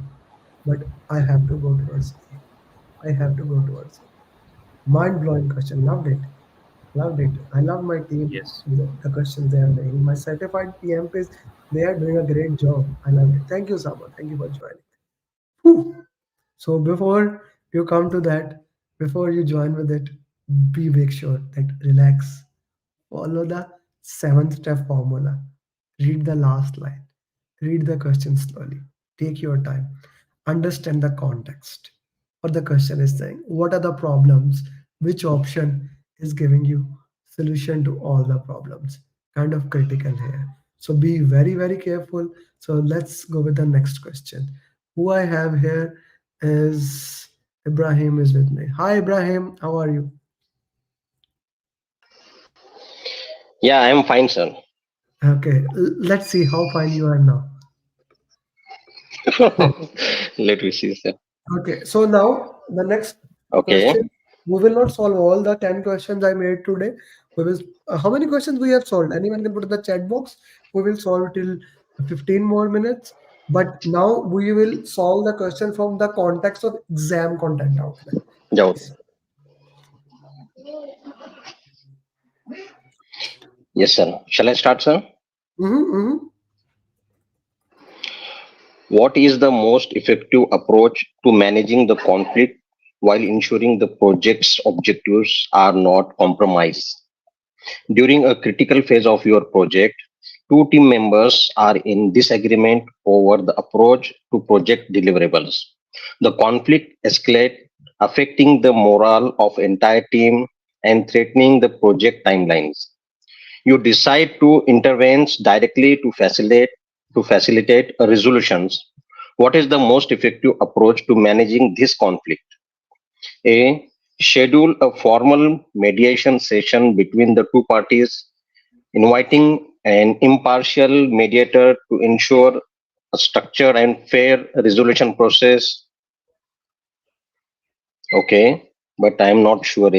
but I have to go towards A. I have to go towards A. Mind blowing question. Loved it. Loved it. I love my team. Yes. The questions they are doing. My certified PMPs, they are doing a great job. I love it. Thank you, Sama. Thank you for joining. Whew. So before you come to that, before you join with it, be make sure that relax. Follow the seventh step formula. Read the last line. Read the question slowly. Take your time. Understand the context. What the question is saying. What are the problems? Which option is giving you solution to all the problems? Kind of critical here. So be very, very careful. So let's go with the next question. Who I have here is Ibrahim is with me. Hi Ibrahim, how are you? Yeah, I am fine, sir. Okay, let's see how fine you are now. Let me see, sir. Okay, so now the next Okay, question, we will not solve all the 10 questions I made today. We will, how many questions we have solved? Anyone can put in the chat box. We will solve till 15 more minutes. But now we will solve the question from the context of exam content outline. जाओ. Yes. Yes, sir. Shall I start, sir? Mm-hmm. What is the most effective approach to managing the conflict while ensuring the project's objectives are not compromised? During a critical phase of your project, two team members are in disagreement over the approach to project deliverables. The conflict escalates, affecting the morale of entire team and threatening the project timelines. You decide to intervene directly to facilitate resolutions. What is the most effective approach to managing this conflict? A. Schedule a formal mediation session between the two parties, inviting an impartial mediator to ensure a structured and fair resolution process. Okay, but I am not sure.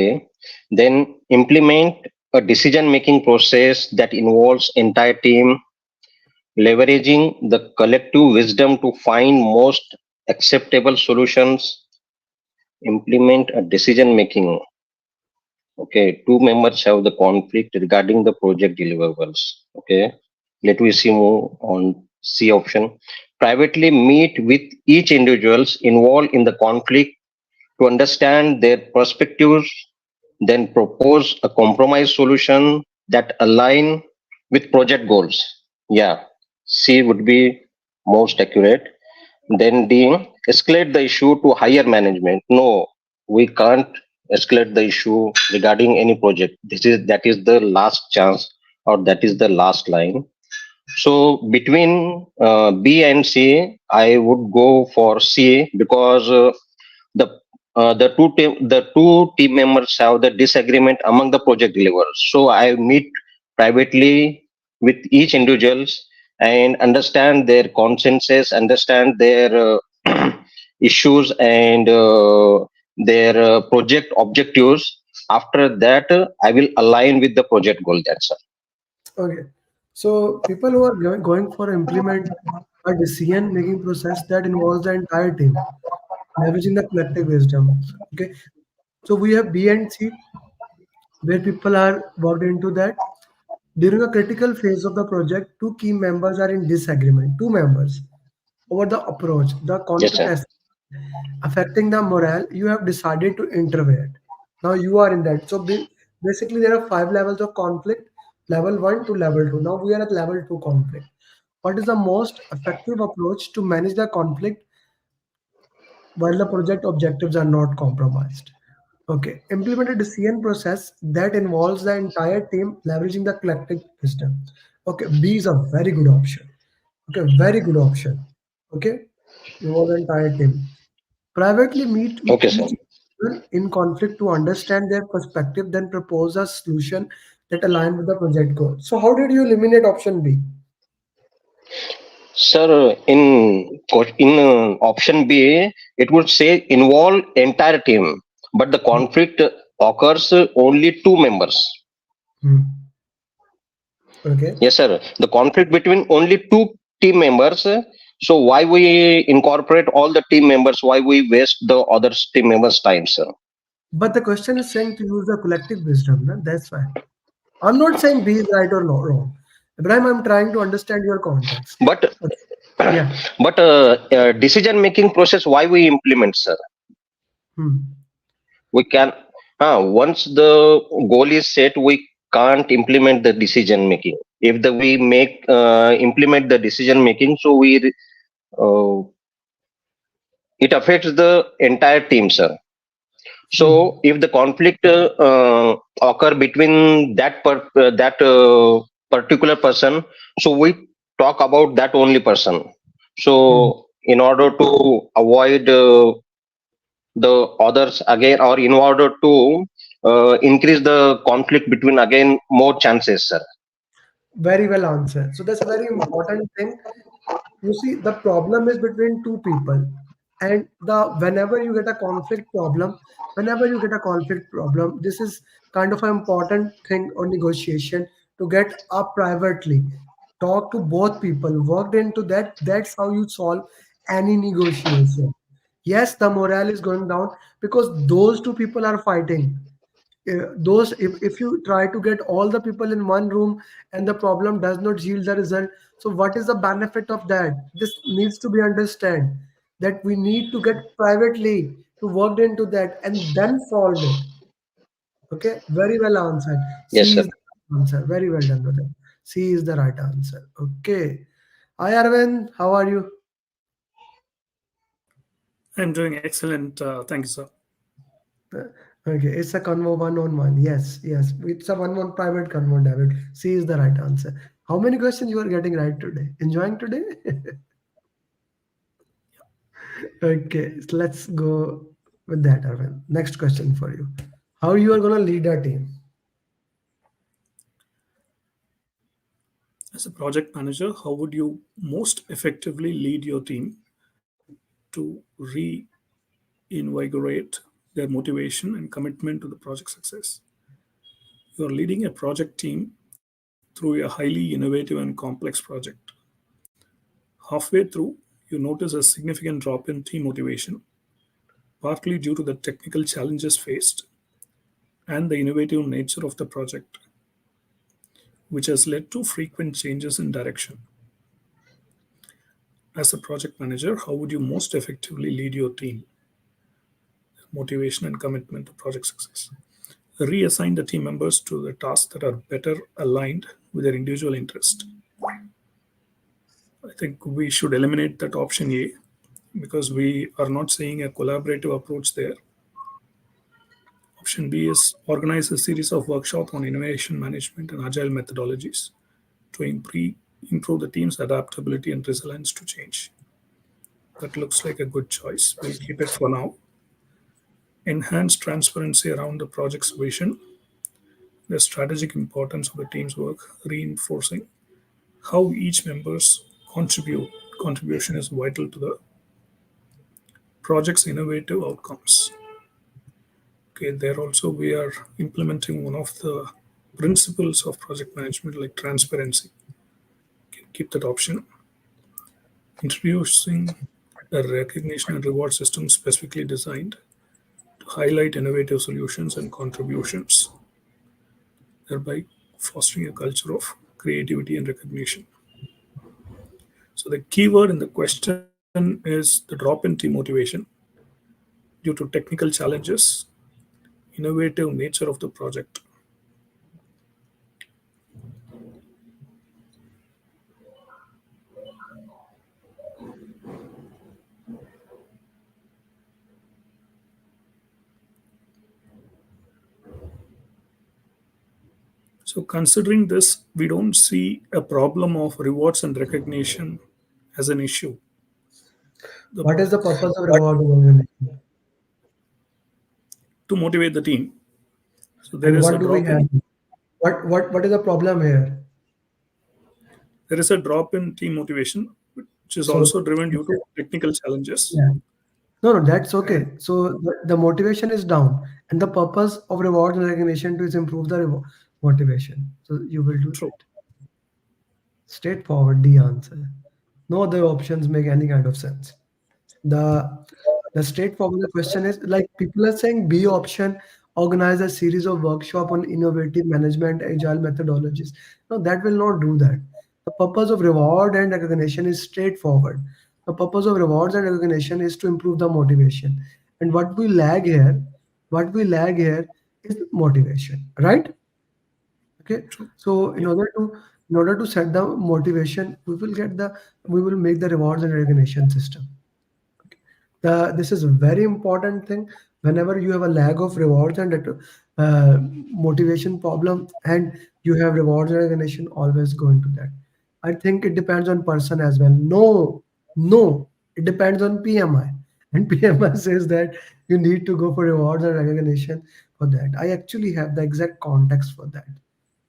Then implement a decision making process that involves entire team, leveraging the collective wisdom to find most acceptable solutions. Implement a decision making. Okay, two members have the conflict regarding the project deliverables. Okay, let me see more on C option. Privately meet with each individuals involved in the conflict to understand their perspectives, then propose a compromise solution that align with project goals. Yeah, C would be most accurate. Then D, escalate the issue to higher management. No, we can't escalate the issue regarding any project. That is the last chance, or that is the last line. So between B and C, I would go for C because the the two team members have the disagreement among the project deliverers. So I meet privately with each individuals and understand their consensus, understand their issues and their project objectives. After that, I will align with the project goal. That's all. Okay. So people who are going for implement a decision making process that involves the entire team, leveraging the collective wisdom. Okay. So we have B and C where people are worked into that. During a critical phase of the project, two key members are in disagreement, two members, over the approach. The Yes, conflict sir. has affecting the morale. You have decided to intervene. Now you are in that. So basically, there are 5 levels of conflict: level 1 to level 2. Now we are at level 2 conflict. What is the most effective approach to manage the conflict while the project objectives are not compromised? Okay, implement a decision process that involves the entire team leveraging the collective wisdom. Okay, B is a very good option. Okay, very good option. Okay, involve the entire team. Privately meet with Okay, sir. each individual in conflict to understand their perspective, then propose a solution that align with the project goal. So, how did you eliminate option B? Sir, in option B, it would say involve entire team, but the conflict occurs only two members. Hmm. Okay, Yes, sir. The conflict between only two team members. So why we incorporate all the team members? Why we waste the other team members' time, sir? but the question is saying to use the collective wisdom. Na? That's why I'm not saying B is right or no wrong. Ibrahim, I'm trying to understand your context. But Okay. Yeah. decision making process, why we implement, sir? Hmm. We can once the goal is set, we can't implement the decision making. If the we make implement the decision making, so we uh, it affects the entire team, sir. So Hmm. if the conflict occur between that particular person, so we talk about that only person. So Hmm. in order to avoid the others again, or in order to increase the conflict between again more chances, sir. Very well answered. So that's a very important thing. You see, the problem is between two people, and the whenever you get a conflict problem, this is kind of an important thing on negotiation to get up privately. Talk to both people, worked into that. That's how you solve any negotiation. Yes, the morale is going down because those two people are fighting. Those if you try to get all the people in one room and the problem does not yield the result, so what is the benefit of that? This needs to be understand that we need to get privately to work into that and then solve it. Okay, very well answered. Yes, C sir. is the answer. Very well done, brother. C is the right answer. Okay. Hi Arvind, how are you? I'm doing excellent. Thank you, sir. Okay, it's a convo one on one. Yes, yes. It's a one on private convo, David. C is the right answer. How many questions you are getting right today? Enjoying today? Okay, so let's go with that, Arvind. Next question for you. How you are gonna lead a team? As a project manager, how would you most effectively lead your team to reinvigorate their motivation and commitment to the project success? You are leading a project team through a highly innovative and complex project. Halfway through, you notice a significant drop in team motivation, partly due to the technical challenges faced and the innovative nature of the project, which has led to frequent changes in direction. As a project manager, how would you most effectively lead your team? Motivation and commitment to project success. Reassign the team members to the tasks that are better aligned with their individual interest. I think we should eliminate that option A because we are not seeing a collaborative approach there. Option B is organize a series of workshops on innovation management and agile methodologies to improve the team's adaptability and resilience to change. That looks like a good choice. We'll keep it for now. Enhance transparency around the project's vision, the strategic importance of the team's work, reinforcing how each member's contribution is vital to the project's innovative outcomes. Okay, there also we are implementing one of the principles of project management like transparency. Keep that option. Introducing a recognition and reward system specifically designed to highlight innovative solutions and contributions, thereby fostering a culture of creativity and recognition. So the keyword in the question is the drop in team motivation due to technical challenges, innovative nature of the project. So considering this, we don't see a problem of rewards and recognition as an issue. What is the purpose of reward organization? To motivate the team. So there And is what a do we drop have? in What is the problem here? team motivation, which is So, also driven due to technical challenges. yeah. No, that's And okay. So the motivation is down, and the purpose of reward and recognition to is improve the motivation. So you will do true. that. Straightforward, the answer. No other options make any kind of sense. The the straightforward question is like people are saying B option, organize a series of workshop on innovative management agile methodologies. No, that will not do that. The purpose of reward and recognition is straightforward. The purpose of rewards and recognition is to improve the motivation. And what we lag here is motivation, right? Okay. True. So Yeah. in order to set the motivation, we will make the rewards and recognition system. This is a very important thing. Whenever you have a lag of rewards and motivation problem, and you have rewards and recognition, always go into that. I think it depends on person as well. No, it depends on PMI, and PMI says that you need to go for rewards and recognition for that. I actually have the exact context for that.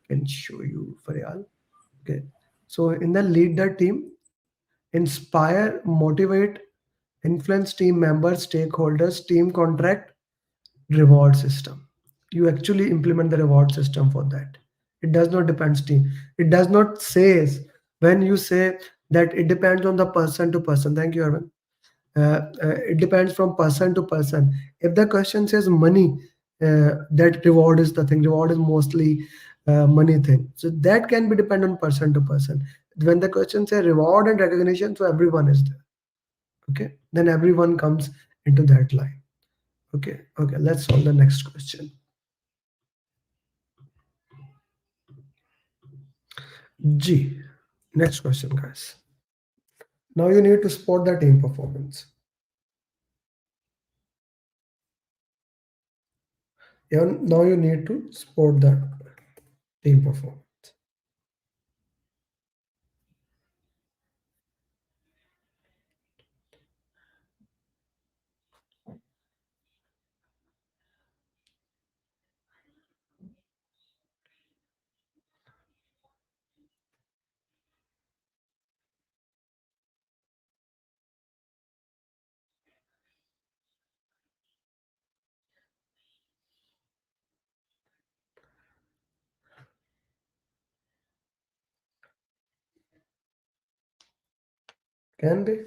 Can show you for y'all. Okay, so in the lead the team, inspire, motivate, influence team members, stakeholders, team contract, reward system. You actually implement the reward system for that. It does not depend team. It does not says when you say that it depends on the person to person. Thank you, Arvind. It depends from person to person. If the question says money, that reward is the thing. Reward is mostly money thing. So that can be depend on person to person. When the question says reward and recognition, so everyone is there. Okay, then everyone comes into that line. Okay, let's solve the next question. G. Next question, guys. Now you need to spot the team performance. Now you need to spot the team performance. Can be.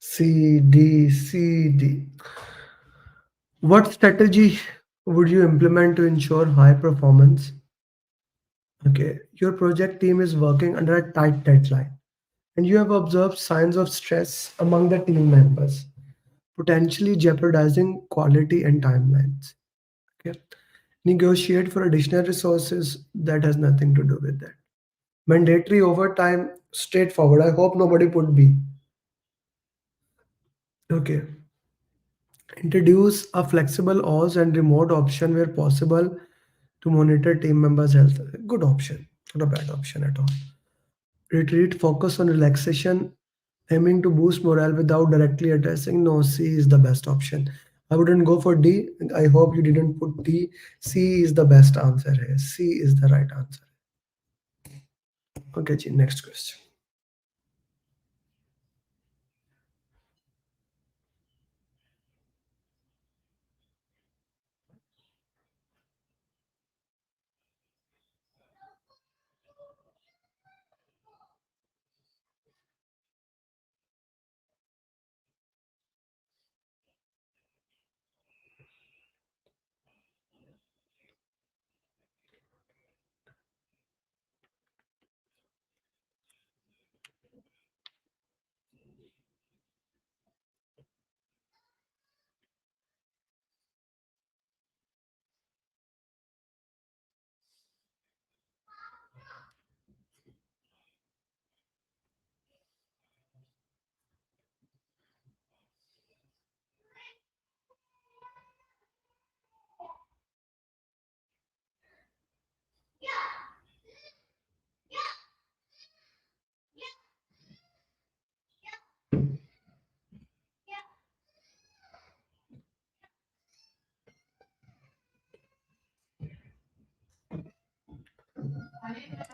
C, D, C, D. What strategy would you implement to ensure high performance? Okay, your project team is working under a tight deadline, and you have observed signs of stress among the team members, potentially jeopardizing quality and timelines. Okay, negotiate for additional resources. That has nothing to do with that. Mandatory overtime, straightforward. I hope nobody put B. Okay, introduce a flexible hours and remote option where possible to monitor team members' health. Good option, not a bad option at all. Retreat, focus on relaxation, aiming to boost morale without directly addressing. No, C is the best option. I wouldn't go for D. I hope you didn't put D. C is the best answer here. C is the right answer. Okay, Ji, next question.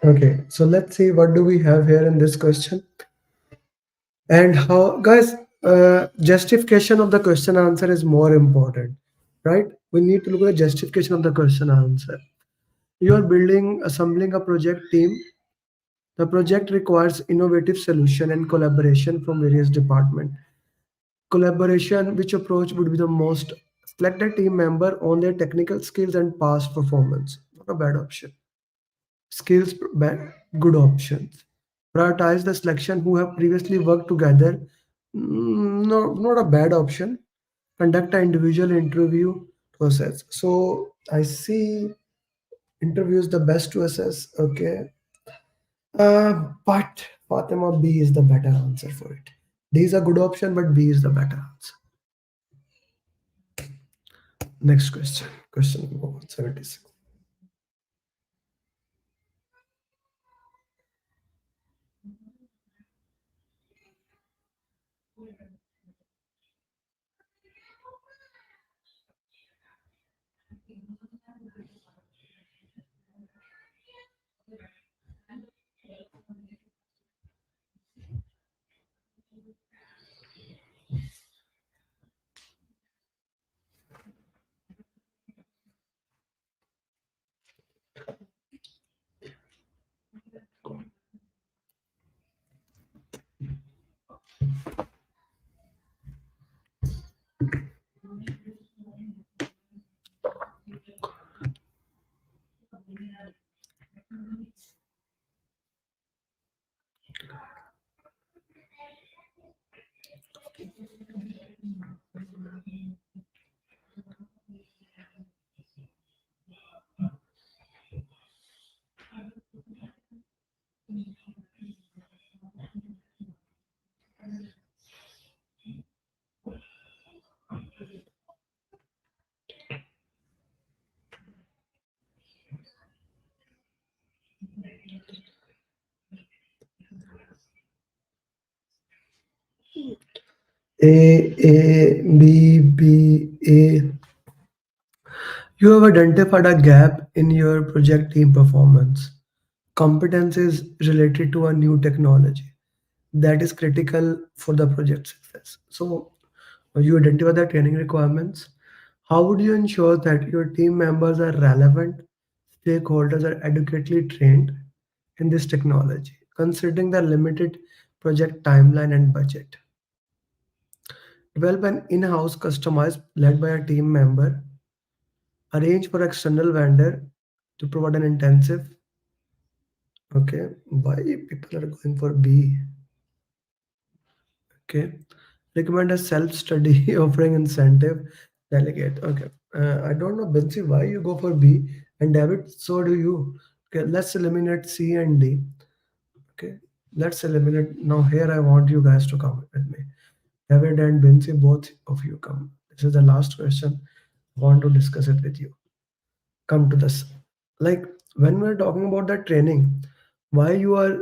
Okay, so let's see what do we have here in this question. And how, guys, justification of the question answer is more important, right? We need to look at the justification of the question answer. You are building, assembling a project team. The project requires innovative solution and collaboration from various departments. Collaboration, which approach would be the most? Select a team member on their technical skills and past performance. Not a bad option. Skills, good options. Prioritize the selection who have previously worked together. No, not a bad option. Conduct an individual interview process. So I see interview is the best to assess. Okay. But Fatima, B is the better answer for it. D is a good option, but B is the better answer. Next question. Question number 176. A. You have identified a gap in your project team performance. Competence is related to a new technology that is critical for the project success. So, you identify the training requirements. How would you ensure that your team members are relevant, stakeholders are adequately trained in this technology, considering the limited project timeline and budget? Develop an in-house customized led by a team member. Arrange for external vendor to provide an intensive. Okay, why people are going for B? Okay, recommend a self-study offering incentive. Delegate. Okay, I don't know, Bensi, why you go for B, and David, so do you. Okay, let's eliminate C and D. Okay, let's eliminate now. Here, I want you guys to come with me. David and Bensi, both of you come. This is the last question. I want to discuss it with you. Come to this. Like when we're talking about that training, why you are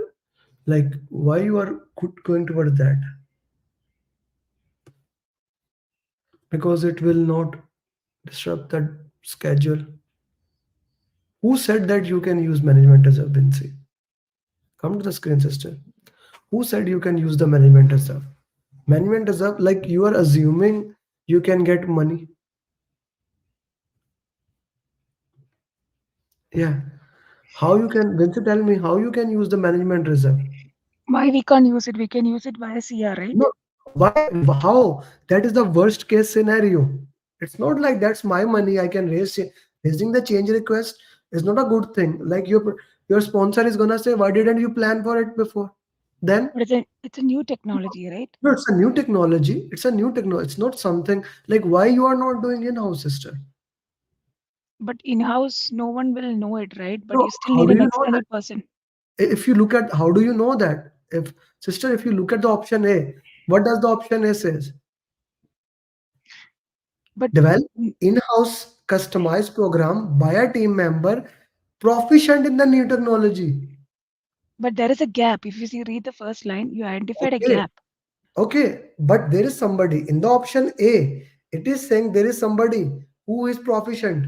why you are going towards that? Because it will not disrupt that schedule. Who said that you can use management as a Vinci? Come to the screen, sister. Who said you can use the management reserve? Management reserve, like you are assuming you can get money. Yeah. How you can, Vinci, tell me how you can use the management reserve? Why we can't use it? We can use it via CR, right? No, why? How? That is the worst case scenario. It's not like that's my money. I can raising the change request is not a good thing. Like your sponsor is gonna say, why didn't you plan for it before? Then But it's a new technology, right? no, it's a new technology. It's a new technology. It's not something like why you are not doing in-house, sister. But in-house, no one will know it, right? But No, you still how need do an you know that? external person. If you look at how do you know that? If sister, if you look at the option A, what does the option A says? But Develop mm, in-house customized program by a team member proficient in the new technology. but there is a gap. If you see, read the first line, you identified a Okay, gap. okay, but there is somebody in the option A. It is saying there is somebody who is proficient.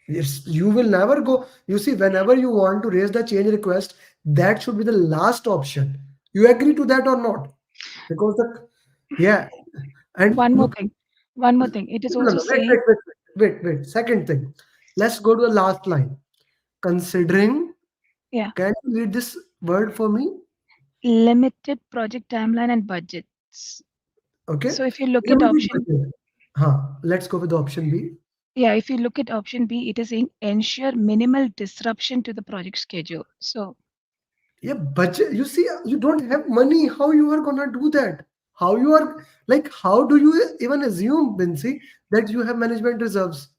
Yes, you will never go. You see, whenever you want to raise the change request, that should be the last option. You agree to that or not? Because the yeah, and One more look, thing. One more thing. It is no, also no, wait, saying, wait, wait, wait, wait. Second thing, let's go to the last line. Considering, yeah, can you read this word for me? limited project timeline and budgets. Okay, So if you look at limited option, budget. Huh. Let's go with the option B. yeah, if you look at option B, it is saying ensure minimal disruption to the project schedule. So Yeah, budget. You see, you don't have money. How you are gonna do that? How you are like? How do you even assume, Bincy, that you have management reserves?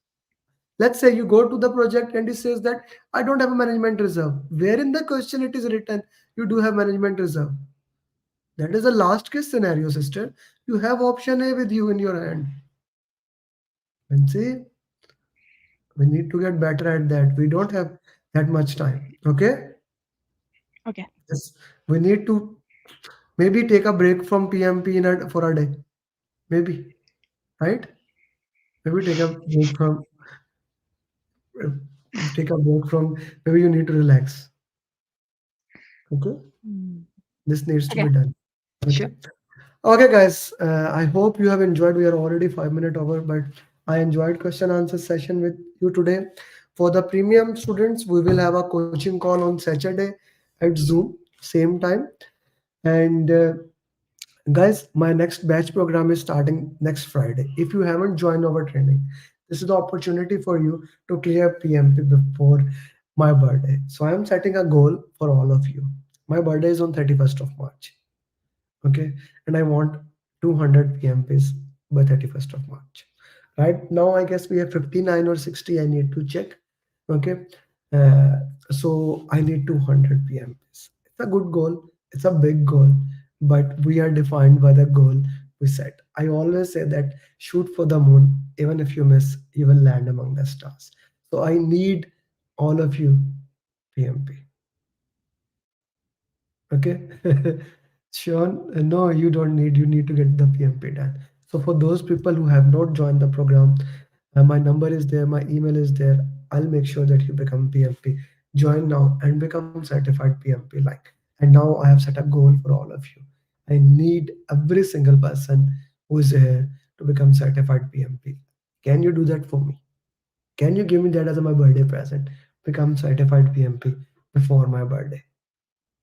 Let's say you go to the project and it says that I don't have a management reserve. Where in the question it is written you do have management reserve? That is the last case scenario, sister. You have option A with you in your hand. Bincy, we need to get better at that. We don't have that much time. Okay? okay, Yes. We need to maybe take a break from PMP for a day. Maybe, right? Maybe uh, take a break from. Maybe you need to relax. Okay, Mm. this needs to Okay, be done. sure. Okay, okay, guys. I hope you have enjoyed. We are already 5 minutes over, but I enjoyed question answer session with you today. For the premium students, we will have a coaching call on Saturday at Zoom, same time, and. Guys, my next batch program is starting next Friday. If you haven't joined our training, this is the opportunity for you to clear PMP before my birthday. So I am setting a goal for all of you. My birthday is on 31st of March. Okay. And I want 200 PMPs by 31st of March. Right now, I guess we have 59 or 60. I need to check. Okay. Uh, so I need 200 PMPs. It's a good goal. It's a big goal, but we are defined by the goal we set. I always say that shoot for the moon. Even if you miss, you will land among the stars. So I need all of you, PMP. Okay. Sean, no, you don't need. You need to get the PMP done. So for those people who have not joined the program, my number is there, my email is there. I'll make sure that you become PMP. Join now and become certified PMP. Like, and now I have set a goal for all of you. I need every single person who is here to become certified PMP. Can you do that for me? Can you give me that as my birthday present? Become certified PMP before my birthday.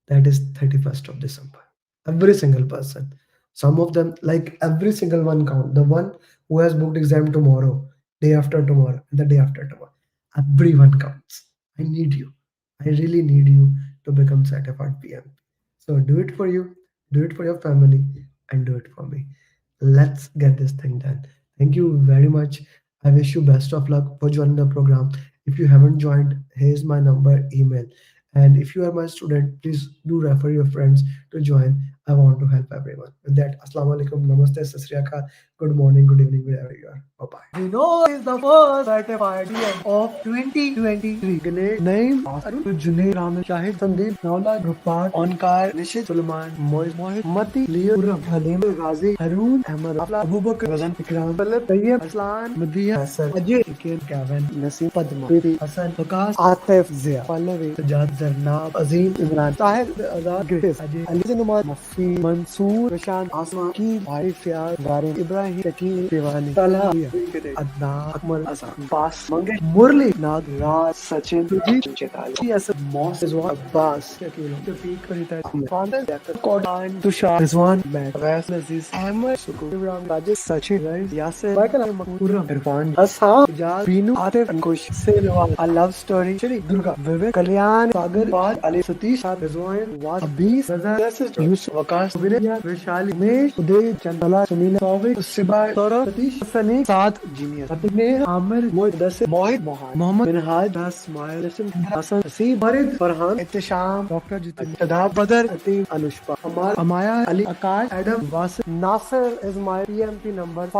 That is 31st of December. Every single person. Some of them, like every single one count. The one who has booked exam tomorrow, day after tomorrow, and the day after tomorrow. Everyone counts. I need you. I really need you to become certified PM. So do it for you, do it for your family, and do it for me. Let's get this thing done. Thank you very much. I wish you best of luck for joining the program. If you haven't joined, here's my number, email. And if you are my student, please do refer your friends to join. I want to help everyone. With that, Assalamu alaikum, namaste, sat sri akal, good morning, good evening, wherever you are. Bye bye. We know is the first certified PM of 2023. Ganesh, Naeem, Arun, Junaid, Ramil, Shahid, Sandeep, Naula, Rupar, Onkar, Nishit, Sulaiman, Mohit, Mati, Leo, Uram, Halim, Ghazi, Harun, Ahmad, Afla, Abu Bakr, Razan, Ikram, Talib, Tayyib, Aslan, Madhiya, Hassan, Ajay, Ikin, Kevin, Naseem, Padma, Priti, Hassan, Vikas, Atif, Zia, Pallavi, Sajad, Zarnab, Azim, Imran, Tahir, Azad, Grace, Ajay, Ali Zinuman, Mufi, Mansoor, Rashad, Asma, Ki, Bhai, Fiaz, Garim, Ibrahim, Shakil, Diwali, Talha, Adnan, Akmal, Azam, Bas, Mangesh, Murli, Nag, Raj, Sachin, Sujit, Chetal, Yasir, Moss, Rizwan, Abbas, Shakil, Shafiq, Karita, Father, Kodan, Tushar, Rizwan, Matt, Ras, Aziz, Ahmed, Sukur, Imran, Rajesh, Sachin, Rais, Yasir, Michael, Makuram, Irfan, Ashab, Jaz, Binu, Atif, Ankush, Selwan, A Love Story, Shri, Durga, Vivek, Kalyan, Sagar, Fad, Ali, Satish, Rizwan, Was, Abis, Raza, Yusuf, Wakash, Vinay, Vishali, Mesh, Uday, Chandala, Sunila, Sauvik, Sibai, Saurabh, Satish, Sani, Saad, Genius, Fatime, Amir, Mohit, Dasir, Mohit, Mohammed, Minhaj, Das, Smile, Jason, Hassan, Asif, Farid, Farhan, Ittisham, Dr. Jitin, Shadab, Badar, Atim, Anushpa, Amar, Amaya, Ali, Akash, Adam, Wasif, Nasir is my PMP number 5.